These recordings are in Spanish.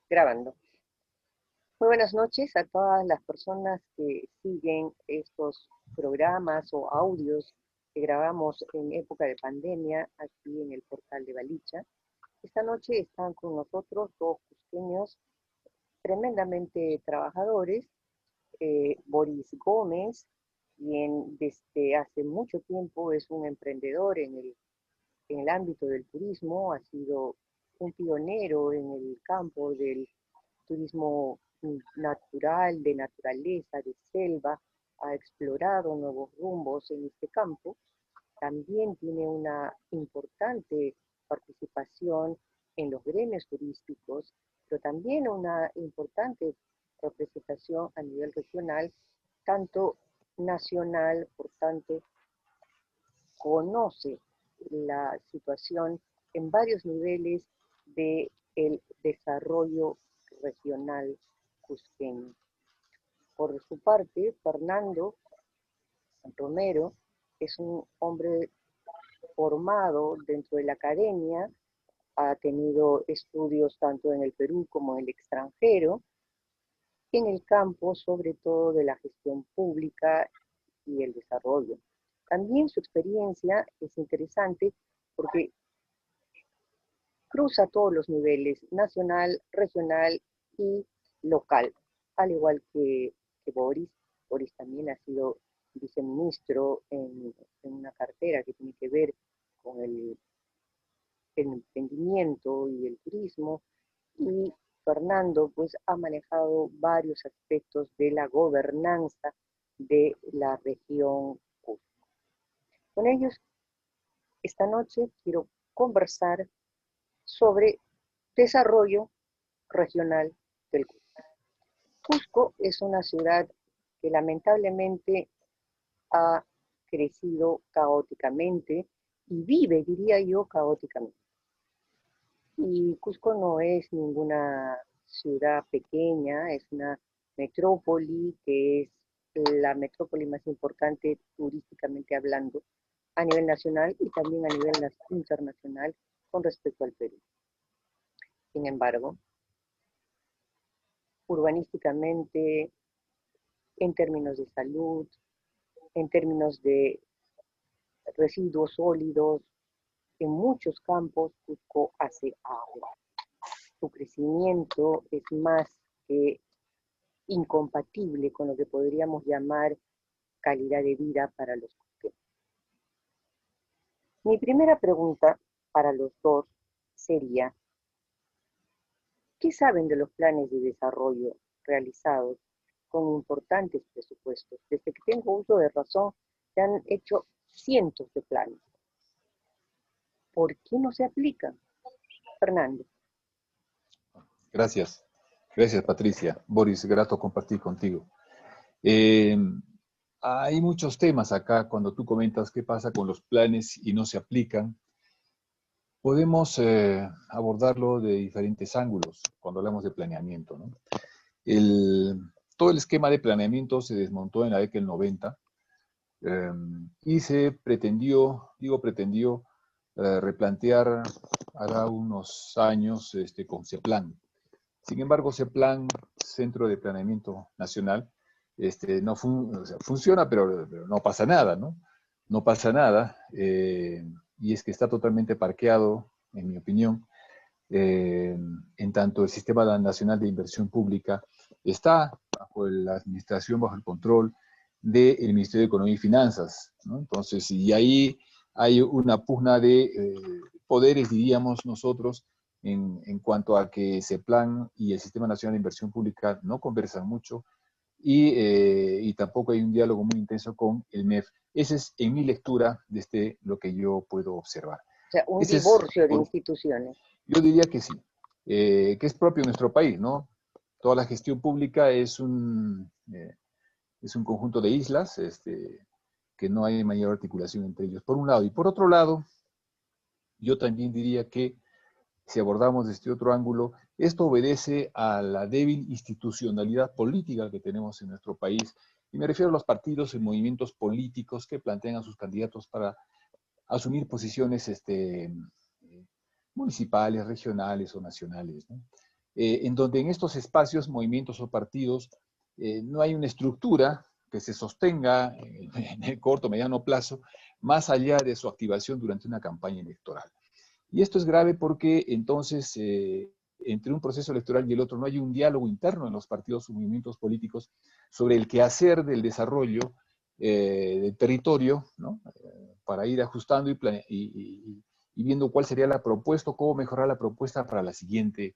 Grabando. Muy buenas noches a todas las personas que siguen estos programas o audios que grabamos en época de pandemia aquí en el portal de Balicha. Esta noche están con nosotros dos cusqueños tremendamente trabajadores, Boris Gómez, quien desde hace mucho tiempo es un emprendedor en el ámbito del turismo, ha sido un pionero en el campo del turismo natural, de naturaleza, de selva, ha explorado nuevos rumbos en este campo. También tiene una importante participación en los gremios turísticos, pero también una importante representación a nivel regional, tanto nacional, por tanto, conoce la situación en varios niveles del desarrollo regional cusqueño. Por su parte, Fernando Romero es un hombre formado dentro de la academia, ha tenido estudios tanto en el Perú como en el extranjero, en el campo sobre todo de la gestión pública y el desarrollo. También su experiencia es interesante porque cruza todos los niveles, nacional, regional y local, al igual que Boris. Boris también ha sido viceministro en una cartera que tiene que ver con el emprendimiento y el turismo, y Fernando pues ha manejado varios aspectos de la gobernanza de la región Cusco. Con ellos esta noche quiero conversar sobre desarrollo regional del Cusco. Cusco es una ciudad que lamentablemente ha crecido caóticamente y vive, diría yo, caóticamente. Y Cusco no es ninguna ciudad pequeña, es una metrópoli que es la metrópoli más importante turísticamente hablando a nivel nacional y también a nivel internacional con respecto al Perú. Sin embargo, urbanísticamente, en términos de salud, en términos de residuos sólidos, en muchos campos Cusco hace agua. Su crecimiento es más que incompatible con lo que podríamos llamar calidad de vida para los cusqueños. Mi primera pregunta para los dos sería, ¿qué saben de los planes de desarrollo realizados con importantes presupuestos? Desde que tengo uso de razón, se han hecho cientos de planes. ¿Por qué no se aplican? Fernando. Gracias. Gracias, Patricia. Boris, grato compartir contigo. Eh, Hay muchos temas acá cuando tú comentas qué pasa con los planes y no se aplican. Podemos abordarlo de diferentes ángulos cuando hablamos de planeamiento, ¿no? Todo el esquema de planeamiento se desmontó en la década del 90 y se pretendió, replantear hará unos años con CEPLAN. Sin embargo, CEPLAN, Centro de Planeamiento Nacional, o sea, funciona, pero no pasa nada, ¿no? No pasa nada, y es que está totalmente parqueado, en mi opinión, en tanto el Sistema Nacional de Inversión Pública está bajo la administración, bajo el control del Ministerio de Economía y Finanzas, ¿no? Entonces, y ahí hay una pugna de poderes, diríamos nosotros, en cuanto a que CEPLAN y el Sistema Nacional de Inversión Pública no conversan mucho y tampoco hay un diálogo muy intenso con el MEF. Esa es en mi lectura desde lo que yo puedo observar. O sea, un Ese es, divorcio de instituciones. yo diría que sí, que es propio de nuestro país, ¿no? Toda la gestión pública es un conjunto de islas que no hay mayor articulación entre ellos, por un lado. Y por otro lado, yo también diría que si abordamos desde otro ángulo, esto obedece a la débil institucionalidad política que tenemos en nuestro país, y me refiero a los partidos y movimientos políticos que plantean a sus candidatos para asumir posiciones municipales, regionales o nacionales, ¿no? en donde en estos espacios, movimientos o partidos, no hay una estructura que se sostenga en el corto, mediano plazo, más allá de su activación durante una campaña electoral. Y esto es grave porque entonces, entre un proceso electoral y el otro, no hay un diálogo interno en los partidos o movimientos políticos sobre el quehacer del desarrollo del territorio, ¿no? Para ir ajustando y viendo cuál sería la propuesta, cómo mejorar la propuesta para el siguiente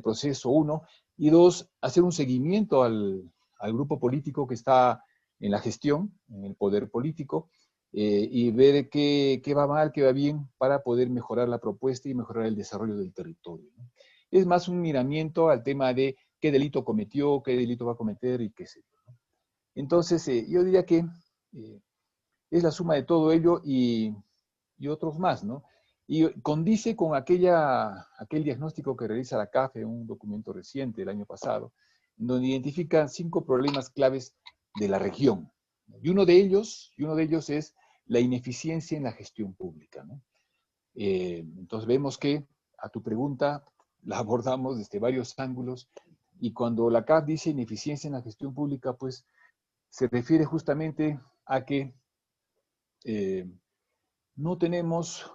proceso, uno. Y dos, hacer un seguimiento al grupo político que está en la gestión, en el poder político, y ver qué va mal, qué va bien, para poder mejorar la propuesta y mejorar el desarrollo del territorio, ¿no? Es más un miramiento al tema de qué delito cometió, qué delito va a cometer y qué sé yo, ¿no? Entonces, yo diría que es la suma de todo ello y otros más, ¿no? Y condice con aquel diagnóstico que realiza la CAF en un documento reciente del año pasado, donde identifica 5 problemas claves de la región. Y uno de ellos es la ineficiencia en la gestión pública, ¿no? Entonces vemos que a tu pregunta la abordamos desde varios ángulos, y cuando la CAF dice ineficiencia en la gestión pública, pues se refiere justamente a que no tenemos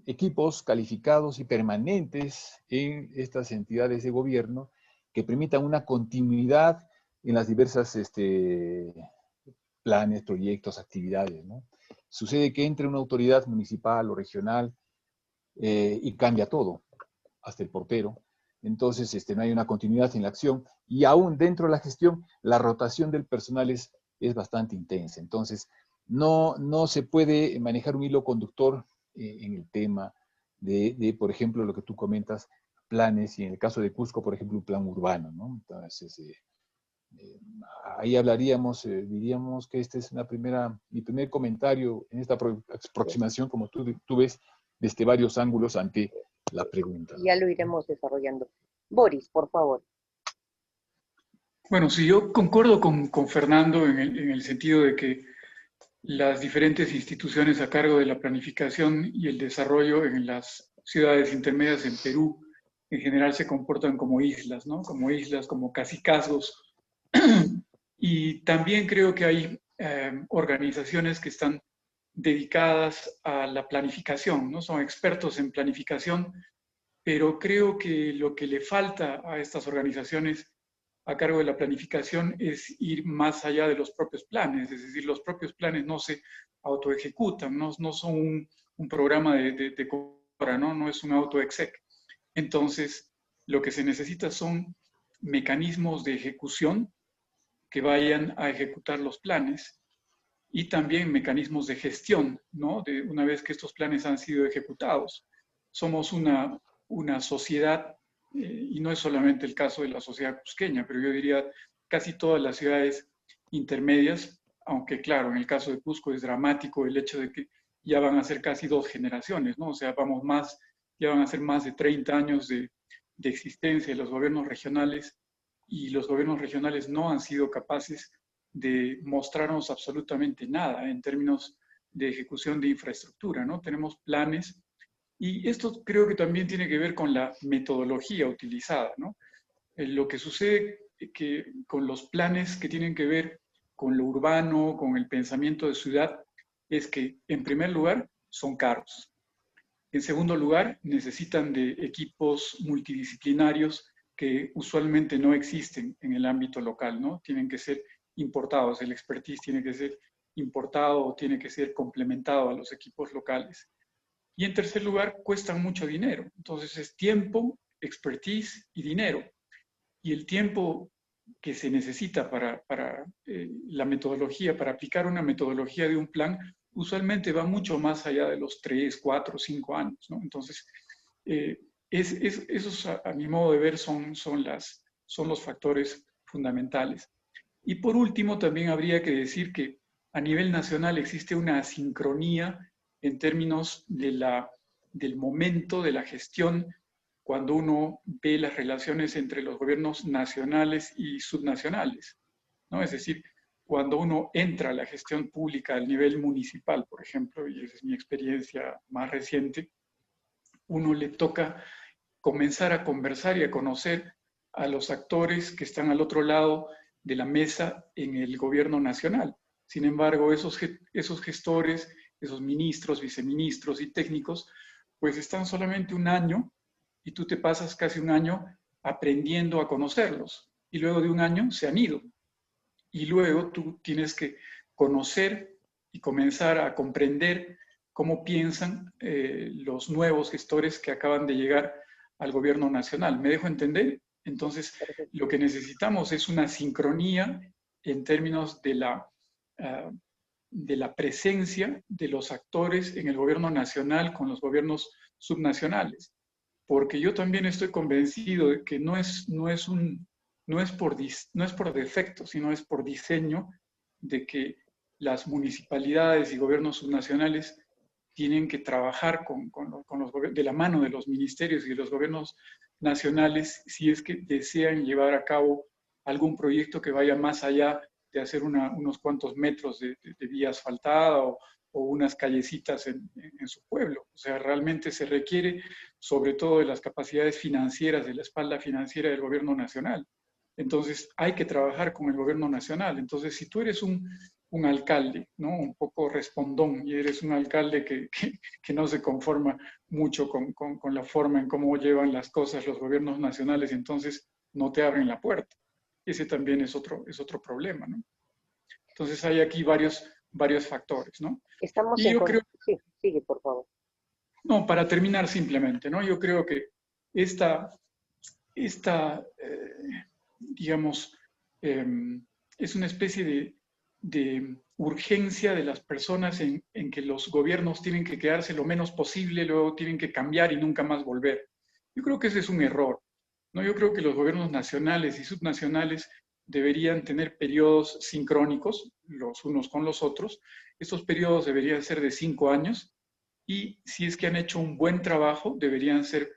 equipos calificados y permanentes en estas entidades de gobierno que permitan una continuidad en las diversas planes, proyectos, actividades, ¿no? Sucede que entra una autoridad municipal o regional y cambia todo, hasta el portero. Entonces, no hay una continuidad en la acción, y aún dentro de la gestión, la rotación del personal es bastante intensa. Entonces, no se puede manejar un hilo conductor en el tema por ejemplo, lo que tú comentas, planes, y en el caso de Cusco, por ejemplo, un plan urbano, ¿no? Entonces, ahí hablaríamos, diríamos que este es mi primer comentario en esta aproximación, como tú ves, desde varios ángulos ante la pregunta, ¿no? Ya lo iremos desarrollando. Boris, por favor. Bueno, sí, yo concuerdo con Fernando en el sentido de que las diferentes instituciones a cargo de la planificación y el desarrollo en las ciudades intermedias en Perú en general se comportan como islas, ¿no? Como islas, como cacicazgos. Y también creo que hay organizaciones que están dedicadas a la planificación, ¿no? Son expertos en planificación, pero creo que lo que le falta a estas organizaciones a cargo de la planificación es ir más allá de los propios planes, es decir, los propios planes no se autoejecutan, no son un programa de compra, no es un autoexec. Entonces, lo que se necesita son mecanismos de ejecución que vayan a ejecutar los planes, y también mecanismos de gestión, ¿no? De una vez que estos planes han sido ejecutados. Somos una sociedad, y no es solamente el caso de la sociedad cusqueña, pero yo diría casi todas las ciudades intermedias, aunque claro, en el caso de Cusco es dramático el hecho de que ya van a ser casi 2 generaciones, ¿no? O sea, ya van a ser más de 30 años de existencia de los gobiernos regionales, y los gobiernos regionales no han sido capaces de mostrarnos absolutamente nada en términos de ejecución de infraestructura, ¿no? Tenemos planes, y esto creo que también tiene que ver con la metodología utilizada, ¿no? Lo que sucede que con los planes que tienen que ver con lo urbano, con el pensamiento de ciudad, es que en primer lugar son caros. En segundo lugar, necesitan de equipos multidisciplinarios que usualmente no existen en el ámbito local, ¿no? Tienen que ser importados, el expertise tiene que ser importado o tiene que ser complementado a los equipos locales. Y en tercer lugar, cuestan mucho dinero. Entonces es tiempo, expertise y dinero. Y el tiempo que se necesita para la metodología, para aplicar una metodología de un plan, usualmente va mucho más allá de los 3, 4, 5 años, ¿no? Entonces, esos a mi modo de ver son los factores fundamentales. Y por último, también habría que decir que a nivel nacional existe una asincronía en términos del momento de la gestión, cuando uno ve las relaciones entre los gobiernos nacionales y subnacionales, ¿no? Es decir, cuando uno entra a la gestión pública al nivel municipal, por ejemplo, y esa es mi experiencia más reciente, uno le toca comenzar a conversar y a conocer a los actores que están al otro lado de la mesa en el gobierno nacional. Sin embargo, esos gestores, esos ministros, viceministros y técnicos, pues están solamente un año y tú te pasas casi un año aprendiendo a conocerlos. Y luego de un año se han ido. Y luego tú tienes que conocer y comenzar a comprender cómo piensan los nuevos gestores que acaban de llegar al gobierno nacional. ¿Me dejo entender? Entonces, lo que necesitamos es una sincronía en términos de la presencia de los actores en el gobierno nacional con los gobiernos subnacionales. Porque yo también estoy convencido de que no es por defecto, sino es por diseño de que las municipalidades y gobiernos subnacionales tienen que trabajar de la mano de los ministerios y de los gobiernos nacionales si es que desean llevar a cabo algún proyecto que vaya más allá de hacer unos cuantos metros de vía asfaltada o unas callecitas en su pueblo. O sea, realmente se requiere sobre todo de las capacidades financieras, de la espalda financiera del gobierno nacional. Entonces, hay que trabajar con el gobierno nacional. Entonces, si tú eres un alcalde, ¿no? Un poco respondón, y eres un alcalde que no se conforma mucho con la forma en cómo llevan las cosas los gobiernos nacionales, entonces no te abren la puerta. Ese también es otro problema, ¿no? Entonces, hay aquí varios factores, ¿no? Estamos Y en... yo creo... Sí, sigue, por favor. No, para terminar simplemente, ¿no? Yo creo que esta digamos, es una especie de urgencia de las personas en que los gobiernos tienen que quedarse lo menos posible, luego tienen que cambiar y nunca más volver. Yo creo que ese es un error, ¿no? Yo creo que los gobiernos nacionales y subnacionales deberían tener periodos sincrónicos, los unos con los otros. Estos periodos deberían ser de 5 años y si es que han hecho un buen trabajo, deberían ser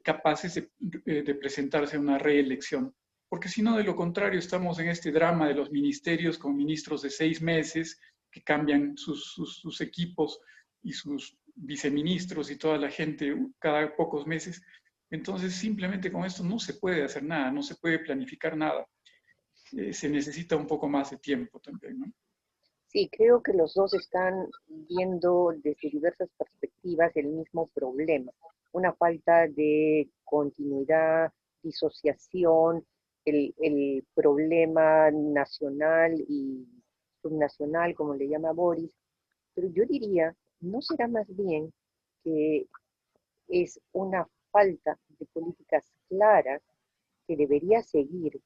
capaces de presentarse a una reelección. Porque si no, de lo contrario, estamos en este drama de los ministerios con ministros de 6 meses que cambian sus equipos y sus viceministros y toda la gente cada pocos meses. Entonces, simplemente con esto no se puede hacer nada, no se puede planificar nada. Se necesita un poco más de tiempo también, ¿no? Sí, creo que los dos están viendo desde diversas perspectivas el mismo problema. Una falta de continuidad, disociación, el problema nacional y subnacional, como le llama Boris. Pero yo diría, ¿no será más bien que es una falta de políticas claras que debería seguir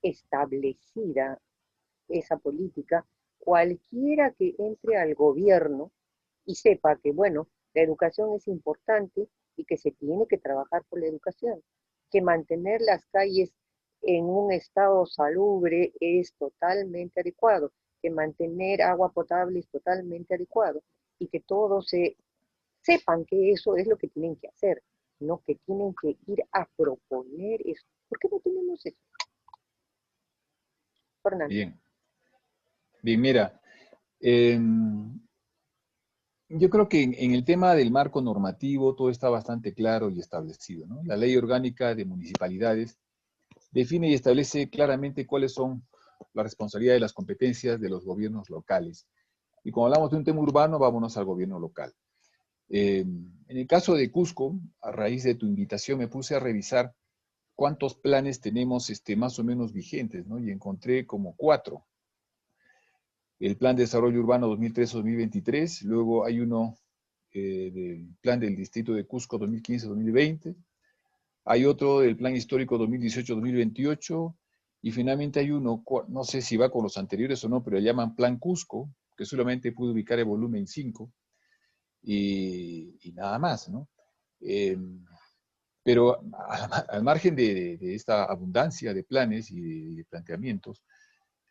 establecida esa política cualquiera que entre al gobierno y sepa que, bueno, la educación es importante y que se tiene que trabajar por la educación, que mantener las calles en un estado salubre es totalmente adecuado, que mantener agua potable es totalmente adecuado y que todos sepan que eso es lo que tienen que hacer, no que tienen que ir a proponer eso. ¿Por qué no tenemos eso? Fernando. Bien. Bien, mira, yo creo que en el tema del marco normativo todo está bastante claro y establecido, ¿no? La Ley Orgánica de Municipalidades define y establece claramente cuáles son las responsabilidades y las competencias de los gobiernos locales. Y cuando hablamos de un tema urbano, vámonos al gobierno local. En el caso de Cusco, a raíz de tu invitación, me puse a revisar cuántos planes tenemos más o menos vigentes, ¿no? Y encontré como 4. El Plan de Desarrollo Urbano 2003-2023, luego hay uno del Plan del Distrito de Cusco 2015-2020, hay otro del Plan Histórico 2018-2028, y finalmente hay uno, no sé si va con los anteriores o no, pero le llaman Plan Cusco, que solamente pude ubicar el volumen 5, y nada más, ¿no? Pero al margen de esta abundancia de planes y de planteamientos,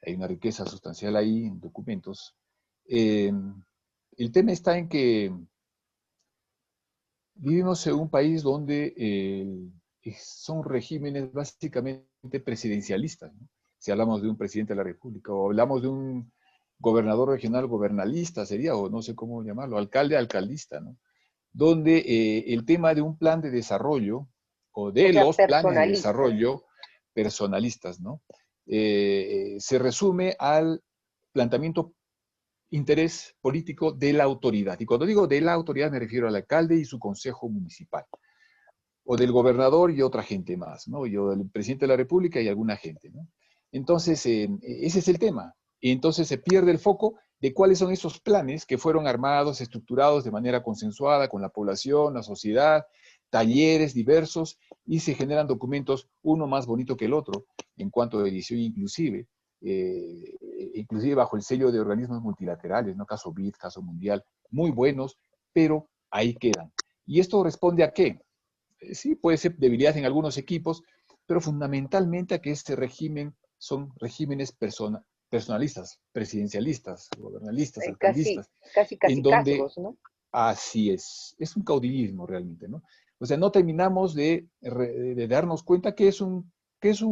hay una riqueza sustancial ahí en documentos. El tema está en que vivimos en un país donde son regímenes básicamente presidencialistas, ¿no? Si hablamos de un presidente de la República o hablamos de un gobernador regional gobernalista sería, o no sé cómo llamarlo, alcalde alcaldista, ¿no? donde el tema de un plan de desarrollo, o de O sea, los planes de personalista. desarrollo personalistas, ¿no? Se resume al planteamiento interés político de la autoridad. Y cuando digo de la autoridad me refiero al alcalde y su consejo municipal, o del gobernador y otra gente más, ¿no? Yo, del presidente de la República y alguna gente, ¿no? Entonces, ese es el tema. Y entonces se pierde el foco de cuáles son esos planes que fueron armados, estructurados de manera consensuada con la población, la sociedad, talleres diversos, y se generan documentos, uno más bonito que el otro, en cuanto a edición inclusive bajo el sello de organismos multilaterales, ¿no? Caso BID, caso Mundial, muy buenos, pero ahí quedan. ¿Y esto responde a qué? Sí, puede ser debilidad en algunos equipos, pero fundamentalmente a que este régimen son regímenes personalistas, presidencialistas, gobernalistas, Casi, alcaldistas, casi en donde cascos, ¿no? así es un caudillismo realmente, ¿no? O sea, no terminamos de darnos cuenta que es un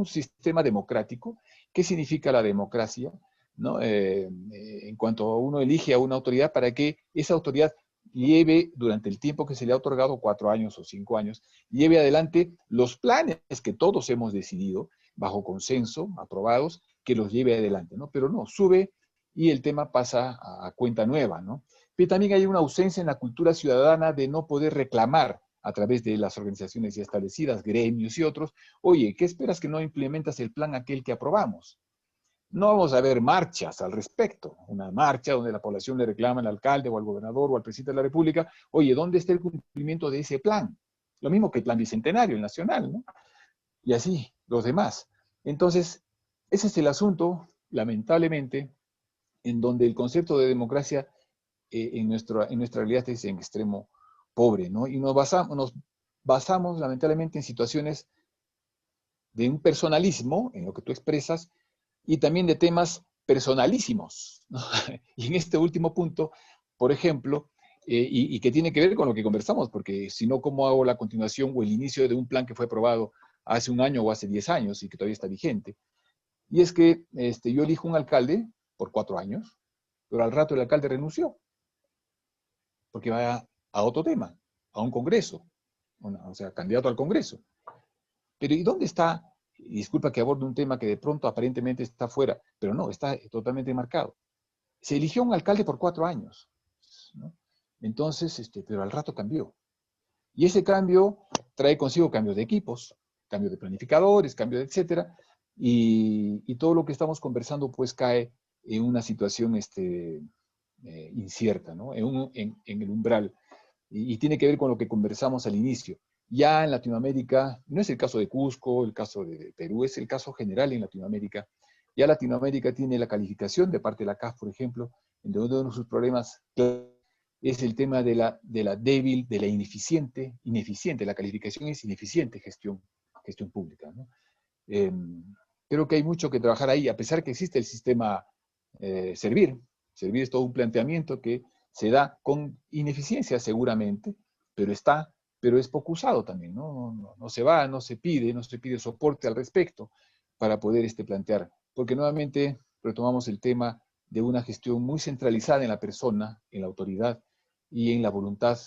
sistema democrático, qué significa la democracia, ¿no? En cuanto uno elige a una autoridad para que esa autoridad lleve durante el tiempo que se le ha otorgado, 4 años o 5 años, lleve adelante los planes que todos hemos decidido, bajo consenso, aprobados, que los lleve adelante, ¿no? Pero no, sube y el tema pasa a cuenta nueva, ¿no? Pero también hay una ausencia en la cultura ciudadana de no poder reclamar a través de las organizaciones ya establecidas, gremios y otros, oye, ¿qué esperas que no implementas el plan aquel que aprobamos? No vamos a ver marchas al respecto, una marcha donde la población le reclama al alcalde o al gobernador o al presidente de la República, oye, ¿dónde está el cumplimiento de ese plan? Lo mismo que el plan bicentenario, el nacional, ¿no? Y así, los demás. Entonces, ese es el asunto, lamentablemente, en donde el concepto de democracia en nuestra realidad es en extremo pobre, ¿no? Y nos basamos lamentablemente en situaciones de un personalismo, en lo que tú expresas, y también de temas personalísimos, ¿no? Y en este último punto, por ejemplo, y que tiene que ver con lo que conversamos, porque si no, ¿cómo hago la continuación o el inicio de un plan que fue aprobado hace un año o hace 10 años y que todavía está vigente? Y es que yo elijo un alcalde por 4 años, pero al rato el alcalde renunció porque va a otro tema, a un congreso, o sea, candidato al congreso. Pero ¿y dónde está? Y disculpa que aborde un tema que de pronto aparentemente está fuera, pero no, está totalmente marcado. Se eligió un alcalde por 4 años, ¿no? Entonces, pero al rato cambió. Y ese cambio trae consigo cambios de equipos, cambios de planificadores, cambios de etcétera, y todo lo que estamos conversando pues cae en una situación incierta, ¿no? En el umbral. Y tiene que ver con lo que conversamos al inicio. Ya en Latinoamérica, no es el caso de Cusco, el caso de Perú, es el caso general en Latinoamérica. Ya Latinoamérica tiene la calificación de parte de la CAF, por ejemplo, en donde uno de sus problemas es el tema de la débil, de la ineficiente, la calificación es ineficiente gestión pública, ¿no? Eh, Creo que hay mucho que trabajar ahí, a pesar que existe el sistema Servir. Servir es todo un planteamiento que se da con ineficiencia seguramente, pero pero es poco usado también, ¿no? No se va, no se pide soporte al respecto para poder plantear, porque nuevamente retomamos el tema de una gestión muy centralizada en la persona, en la autoridad y en la voluntad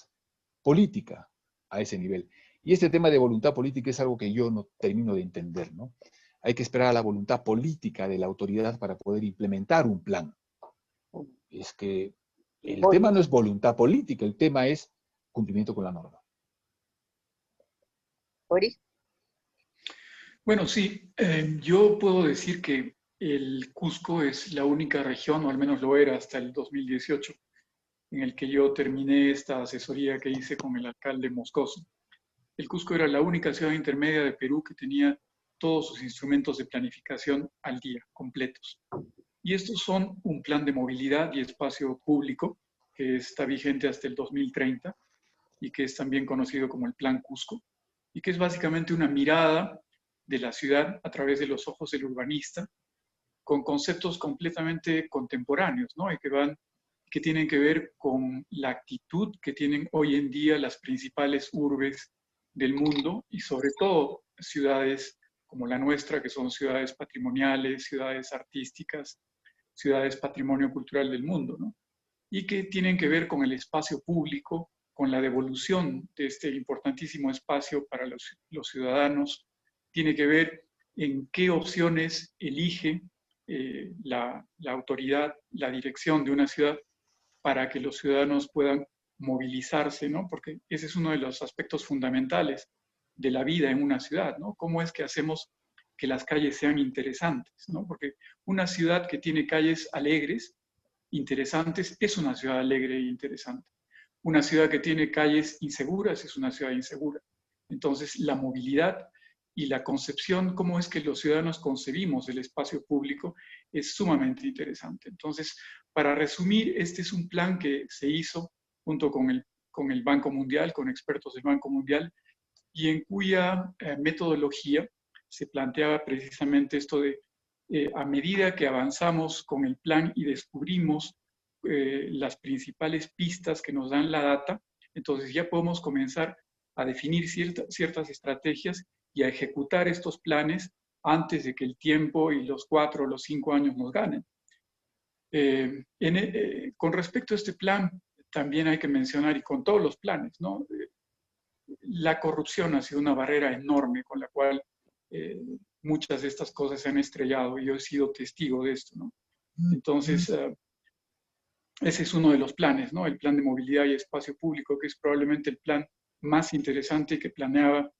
política a ese nivel. Y este tema de voluntad política es algo que yo no termino de entender, ¿no? Hay que esperar a la voluntad política de la autoridad para poder implementar un plan. Es que el tema no es voluntad política, el tema es cumplimiento con la norma. Boris. Bueno, sí, yo puedo decir que el Cusco es la única región, o al menos lo era hasta el 2018, en el que yo terminé esta asesoría que hice con el alcalde Moscoso. El Cusco era la única ciudad intermedia de Perú que tenía todos sus instrumentos de planificación al día, completos. Y estos son un plan de movilidad y espacio público que está vigente hasta el 2030 y que es también conocido como el Plan Cusco, y que es básicamente una mirada de la ciudad a través de los ojos del urbanista, con conceptos completamente contemporáneos, ¿no? Y que tienen que ver con la actitud que tienen hoy en día las principales urbes del mundo y sobre todo ciudades como la nuestra, que son ciudades patrimoniales, ciudades artísticas, ciudades patrimonio cultural del mundo, ¿no? Y que tienen que ver con el espacio público con la devolución de este importantísimo espacio para los ciudadanos, tiene que ver en qué opciones elige la autoridad, la dirección de una ciudad para que los ciudadanos puedan movilizarse, ¿no? Porque ese es uno de los aspectos fundamentales de la vida en una ciudad, ¿no? ¿Cómo es que hacemos que las calles sean interesantes, ¿no? Porque una ciudad que tiene calles alegres, interesantes, es una ciudad alegre e interesante. Una ciudad que tiene calles inseguras es una ciudad insegura. Entonces, la movilidad y la concepción, cómo es que los ciudadanos concebimos el espacio público, es sumamente interesante. Entonces, para resumir, este es un plan que se hizo junto con el Banco Mundial, con expertos del Banco Mundial, y en cuya metodología se planteaba precisamente esto de, a medida que avanzamos con el plan y descubrimos las principales pistas que nos dan la data, entonces ya podemos comenzar a definir ciertas estrategias y a ejecutar estos planes antes de que el tiempo y los 4 o los 5 años nos ganen. Con respecto a este plan, también hay que mencionar, y con todos los planes, ¿no? La corrupción ha sido una barrera enorme con la cual muchas de estas cosas se han estrellado, y yo he sido testigo de esto, ¿no? Entonces, ese es uno de los planes, ¿no? El plan de movilidad y espacio público, que es probablemente el plan más interesante, que planeaba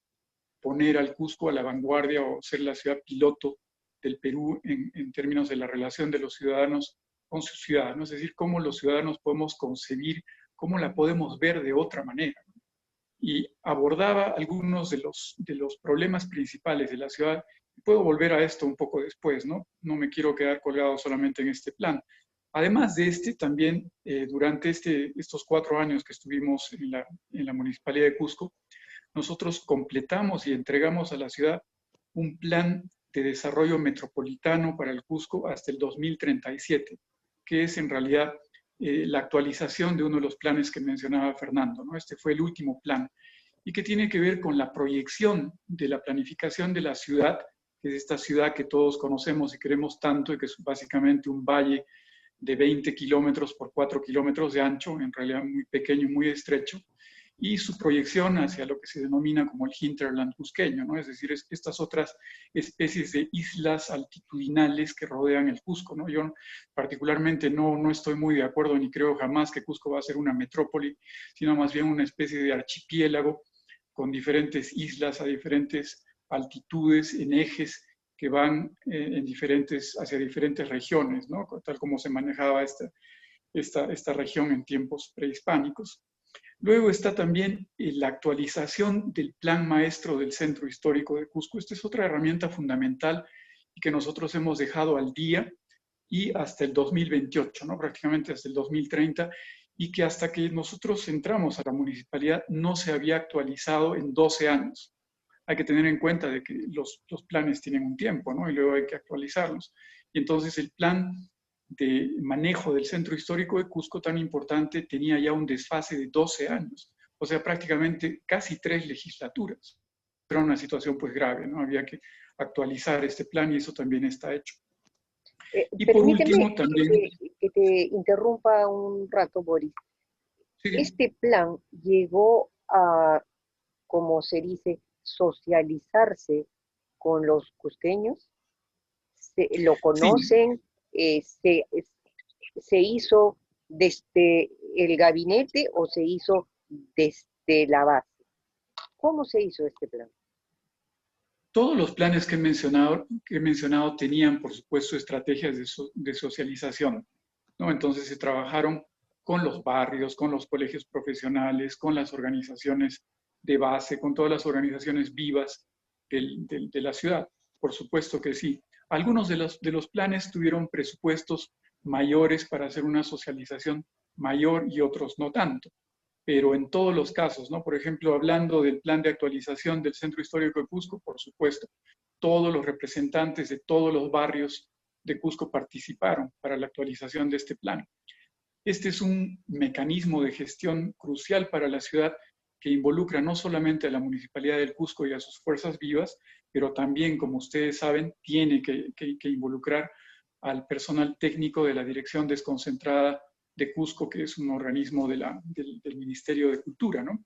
poner al Cusco a la vanguardia o ser la ciudad piloto del Perú en términos de la relación de los ciudadanos con sus ciudadanos, es decir, cómo los ciudadanos podemos concebir, cómo la podemos ver de otra manera. Y abordaba algunos de los problemas principales de la ciudad. Puedo volver a esto un poco después, ¿no? No me quiero quedar colgado solamente en este plan. Además de también durante estos 4 años que estuvimos en la Municipalidad de Cusco, nosotros completamos y entregamos a la ciudad un plan de desarrollo metropolitano para el Cusco hasta el 2037, que es en realidad la actualización de uno de los planes que mencionaba Fernando, ¿no? Este fue el último plan, y que tiene que ver con la proyección de la planificación de la ciudad, que es esta ciudad que todos conocemos y queremos tanto, y que es básicamente un valle de 20 kilómetros por 4 kilómetros de ancho, en realidad muy pequeño y muy estrecho, y su proyección hacia lo que se denomina como el hinterland cusqueño, ¿no? Es decir, estas otras especies de islas altitudinales que rodean el Cusco, ¿no? Yo particularmente no estoy muy de acuerdo, ni creo jamás que Cusco va a ser una metrópoli, sino más bien una especie de archipiélago con diferentes islas a diferentes altitudes, en ejes que van hacia diferentes regiones, ¿no? Tal como se manejaba esta región en tiempos prehispánicos. Luego está también la actualización del plan maestro del Centro Histórico de Cusco. Esta es otra herramienta fundamental y que nosotros hemos dejado al día, y hasta el 2028, ¿no? Prácticamente hasta el 2030, y que hasta que nosotros entramos a la municipalidad no se había actualizado en 12 años. Hay que tener en cuenta de que los planes tienen un tiempo, ¿no? Y luego hay que actualizarlos. Y entonces el plan de manejo del Centro Histórico de Cusco, tan importante, tenía ya un desfase de 12 años, o sea, prácticamente casi 3 legislaturas. Era una situación pues grave, ¿no? Había que actualizar este plan, y eso también está hecho. Y por último también... Que te interrumpa un rato, Boris. Sí. Este plan llegó a, como se dice, socializarse con los cusqueños. ¿Lo conocen? Sí. ¿Se hizo desde el gabinete o se hizo desde la base? ¿Cómo se hizo este plan? Todos los planes que he mencionado tenían, por supuesto, estrategias de socialización, ¿no? Entonces se trabajaron con los barrios, con los colegios profesionales, con las organizaciones de base, con todas las organizaciones vivas de la ciudad. Por supuesto que sí. Algunos de los planes tuvieron presupuestos mayores para hacer una socialización mayor y otros no tanto. Pero en todos los casos, ¿no? Por ejemplo, hablando del plan de actualización del Centro Histórico de Cusco, por supuesto, todos los representantes de todos los barrios de Cusco participaron para la actualización de este plan. Este es un mecanismo de gestión crucial para la ciudad que involucra no solamente a la Municipalidad del Cusco y a sus fuerzas vivas, pero también, como ustedes saben, tiene que involucrar al personal técnico de la Dirección Desconcentrada de Cusco, que es un organismo del Ministerio de Cultura, ¿no?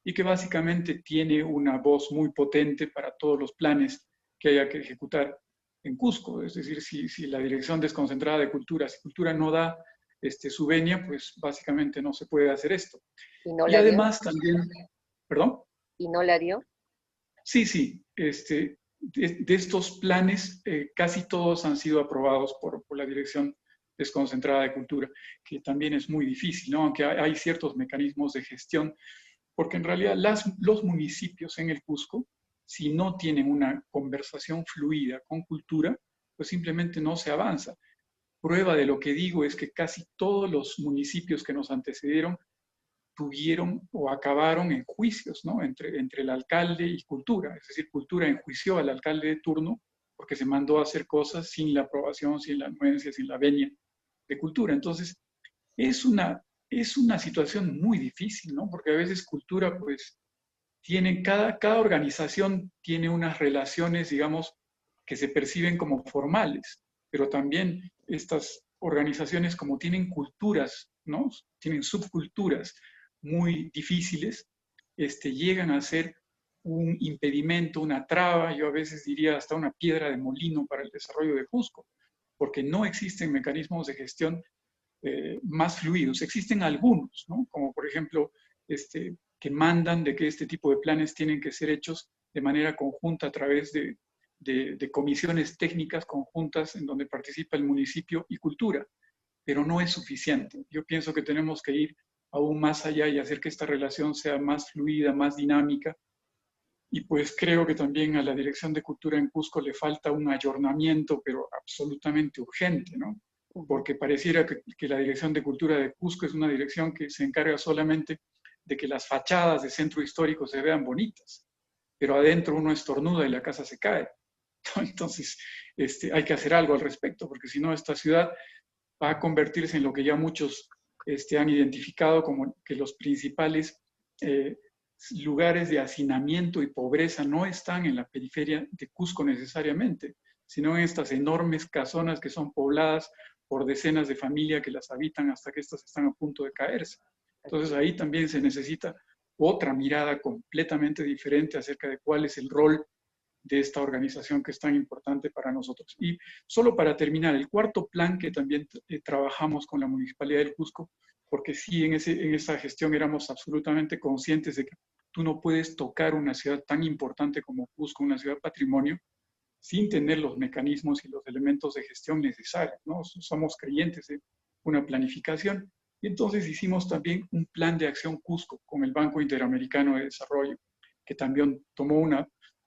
Y que básicamente tiene una voz muy potente para todos los planes que haya que ejecutar en Cusco. Es decir, si la Dirección Desconcentrada de Cultura, si Cultura no da su venia, pues básicamente no se puede hacer esto. ¿Y no Y la dio? además también, ¿perdón? ¿Y no la dio? Sí, sí. De estos planes, casi todos han sido aprobados por la Dirección Desconcentrada de Cultura, que también es muy difícil, ¿no? Aunque hay ciertos mecanismos de gestión, porque en realidad los municipios en el Cusco, si no tienen una conversación fluida con Cultura, pues simplemente no se avanza. Prueba de lo que digo es que casi todos los municipios que nos antecedieron tuvieron o acabaron en juicios, ¿no? Entre el alcalde y Cultura. Es decir, Cultura enjuició al alcalde de turno porque se mandó a hacer cosas sin la aprobación, sin la anuencia, sin la venia de Cultura. Entonces, es una situación muy difícil, ¿no? Porque a veces Cultura, pues, cada organización tiene unas relaciones, digamos, que se perciben como formales, pero también estas organizaciones, como tienen culturas, ¿no? Tienen subculturas muy difíciles, llegan a ser un impedimento, una traba, yo a veces diría hasta una piedra de molino para el desarrollo de Cusco, porque no existen mecanismos de gestión más fluidos. Existen algunos, ¿no? Como por ejemplo, que mandan de que este tipo de planes tienen que ser hechos de manera conjunta a través de comisiones técnicas conjuntas en donde participa el municipio y Cultura, pero no es suficiente. Yo pienso que tenemos que ir aún más allá y hacer que esta relación sea más fluida, más dinámica. Y pues creo que también a la Dirección de Cultura en Cusco le falta un ayornamiento, pero absolutamente urgente, ¿no? Porque pareciera que la Dirección de Cultura de Cusco es una dirección que se encarga solamente de que las fachadas de centro histórico se vean bonitas, pero adentro uno estornuda y la casa se cae. Entonces, hay que hacer algo al respecto, porque si no, esta ciudad va a convertirse en lo que ya muchos han identificado como que los principales lugares de hacinamiento y pobreza no están en la periferia de Cusco necesariamente, sino en estas enormes casonas que son pobladas por decenas de familias que las habitan hasta que estas están a punto de caerse. Entonces ahí también se necesita otra mirada completamente diferente acerca de cuál es el rol de esta organización que es tan importante para nosotros. Y solo para terminar, el cuarto plan que también trabajamos con la Municipalidad del Cusco, porque sí, en esa gestión éramos absolutamente conscientes de que tú no puedes tocar una ciudad tan importante como Cusco, una ciudad patrimonio, sin tener los mecanismos y los elementos de gestión necesarios, ¿no? Somos creyentes de una planificación. Y entonces hicimos también un plan de acción Cusco con el Banco Interamericano de Desarrollo, que también tomó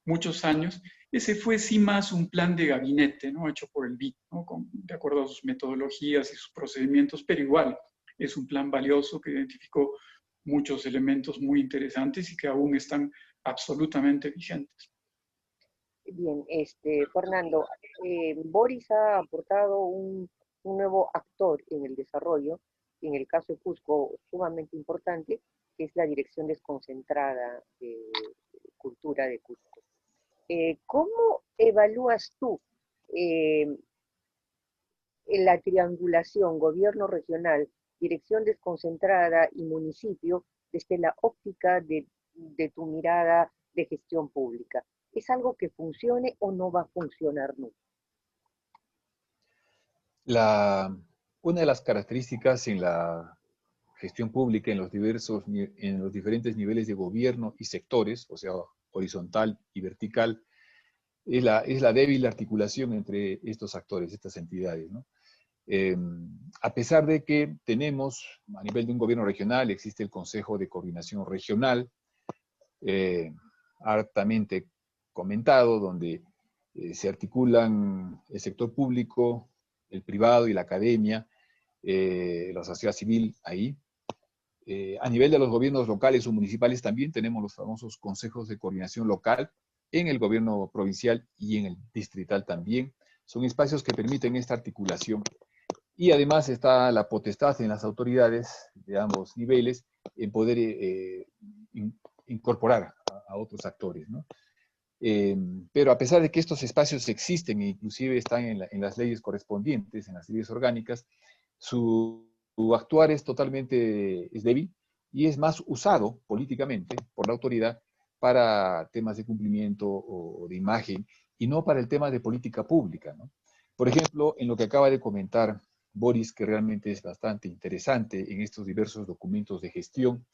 muchos años. Ese fue sí más un plan de gabinete, ¿no? Hecho por el BID, ¿no? De acuerdo a sus metodologías y sus procedimientos, pero igual es un plan valioso que identificó muchos elementos muy interesantes y que aún están absolutamente vigentes. Bien, Fernando, Boris ha aportado un nuevo actor en el desarrollo, en el caso de Cusco, sumamente importante, que es la Dirección Desconcentrada de Cultura de Cusco. ¿Cómo evalúas tú la triangulación gobierno regional, dirección desconcentrada y municipio desde la óptica de tu mirada de gestión pública? ¿Es algo que funcione o no va a funcionar nunca? Una de las características en la gestión pública en los diferentes niveles de gobierno y sectores, o sea, horizontal y vertical, es la débil articulación entre estos actores, estas entidades, ¿no? A pesar de que tenemos, a nivel de un gobierno regional, existe el Consejo de Coordinación Regional, hartamente comentado, donde se articulan el sector público, el privado y la academia, la sociedad civil ahí. A nivel de los gobiernos locales o municipales también tenemos los famosos consejos de coordinación local, en el gobierno provincial y en el distrital también. Son espacios que permiten esta articulación. Y además está la potestad en las autoridades de ambos niveles en poder incorporar a otros actores, ¿no? Pero a pesar de que estos espacios existen e inclusive están en las leyes correspondientes, en las leyes orgánicas, su su actuar es totalmente débil y es más usado políticamente por la autoridad para temas de cumplimiento o de imagen y no para el tema de política pública, ¿no? Por ejemplo, en lo que acaba de comentar Boris, que realmente es bastante interesante en estos diversos documentos de gestión,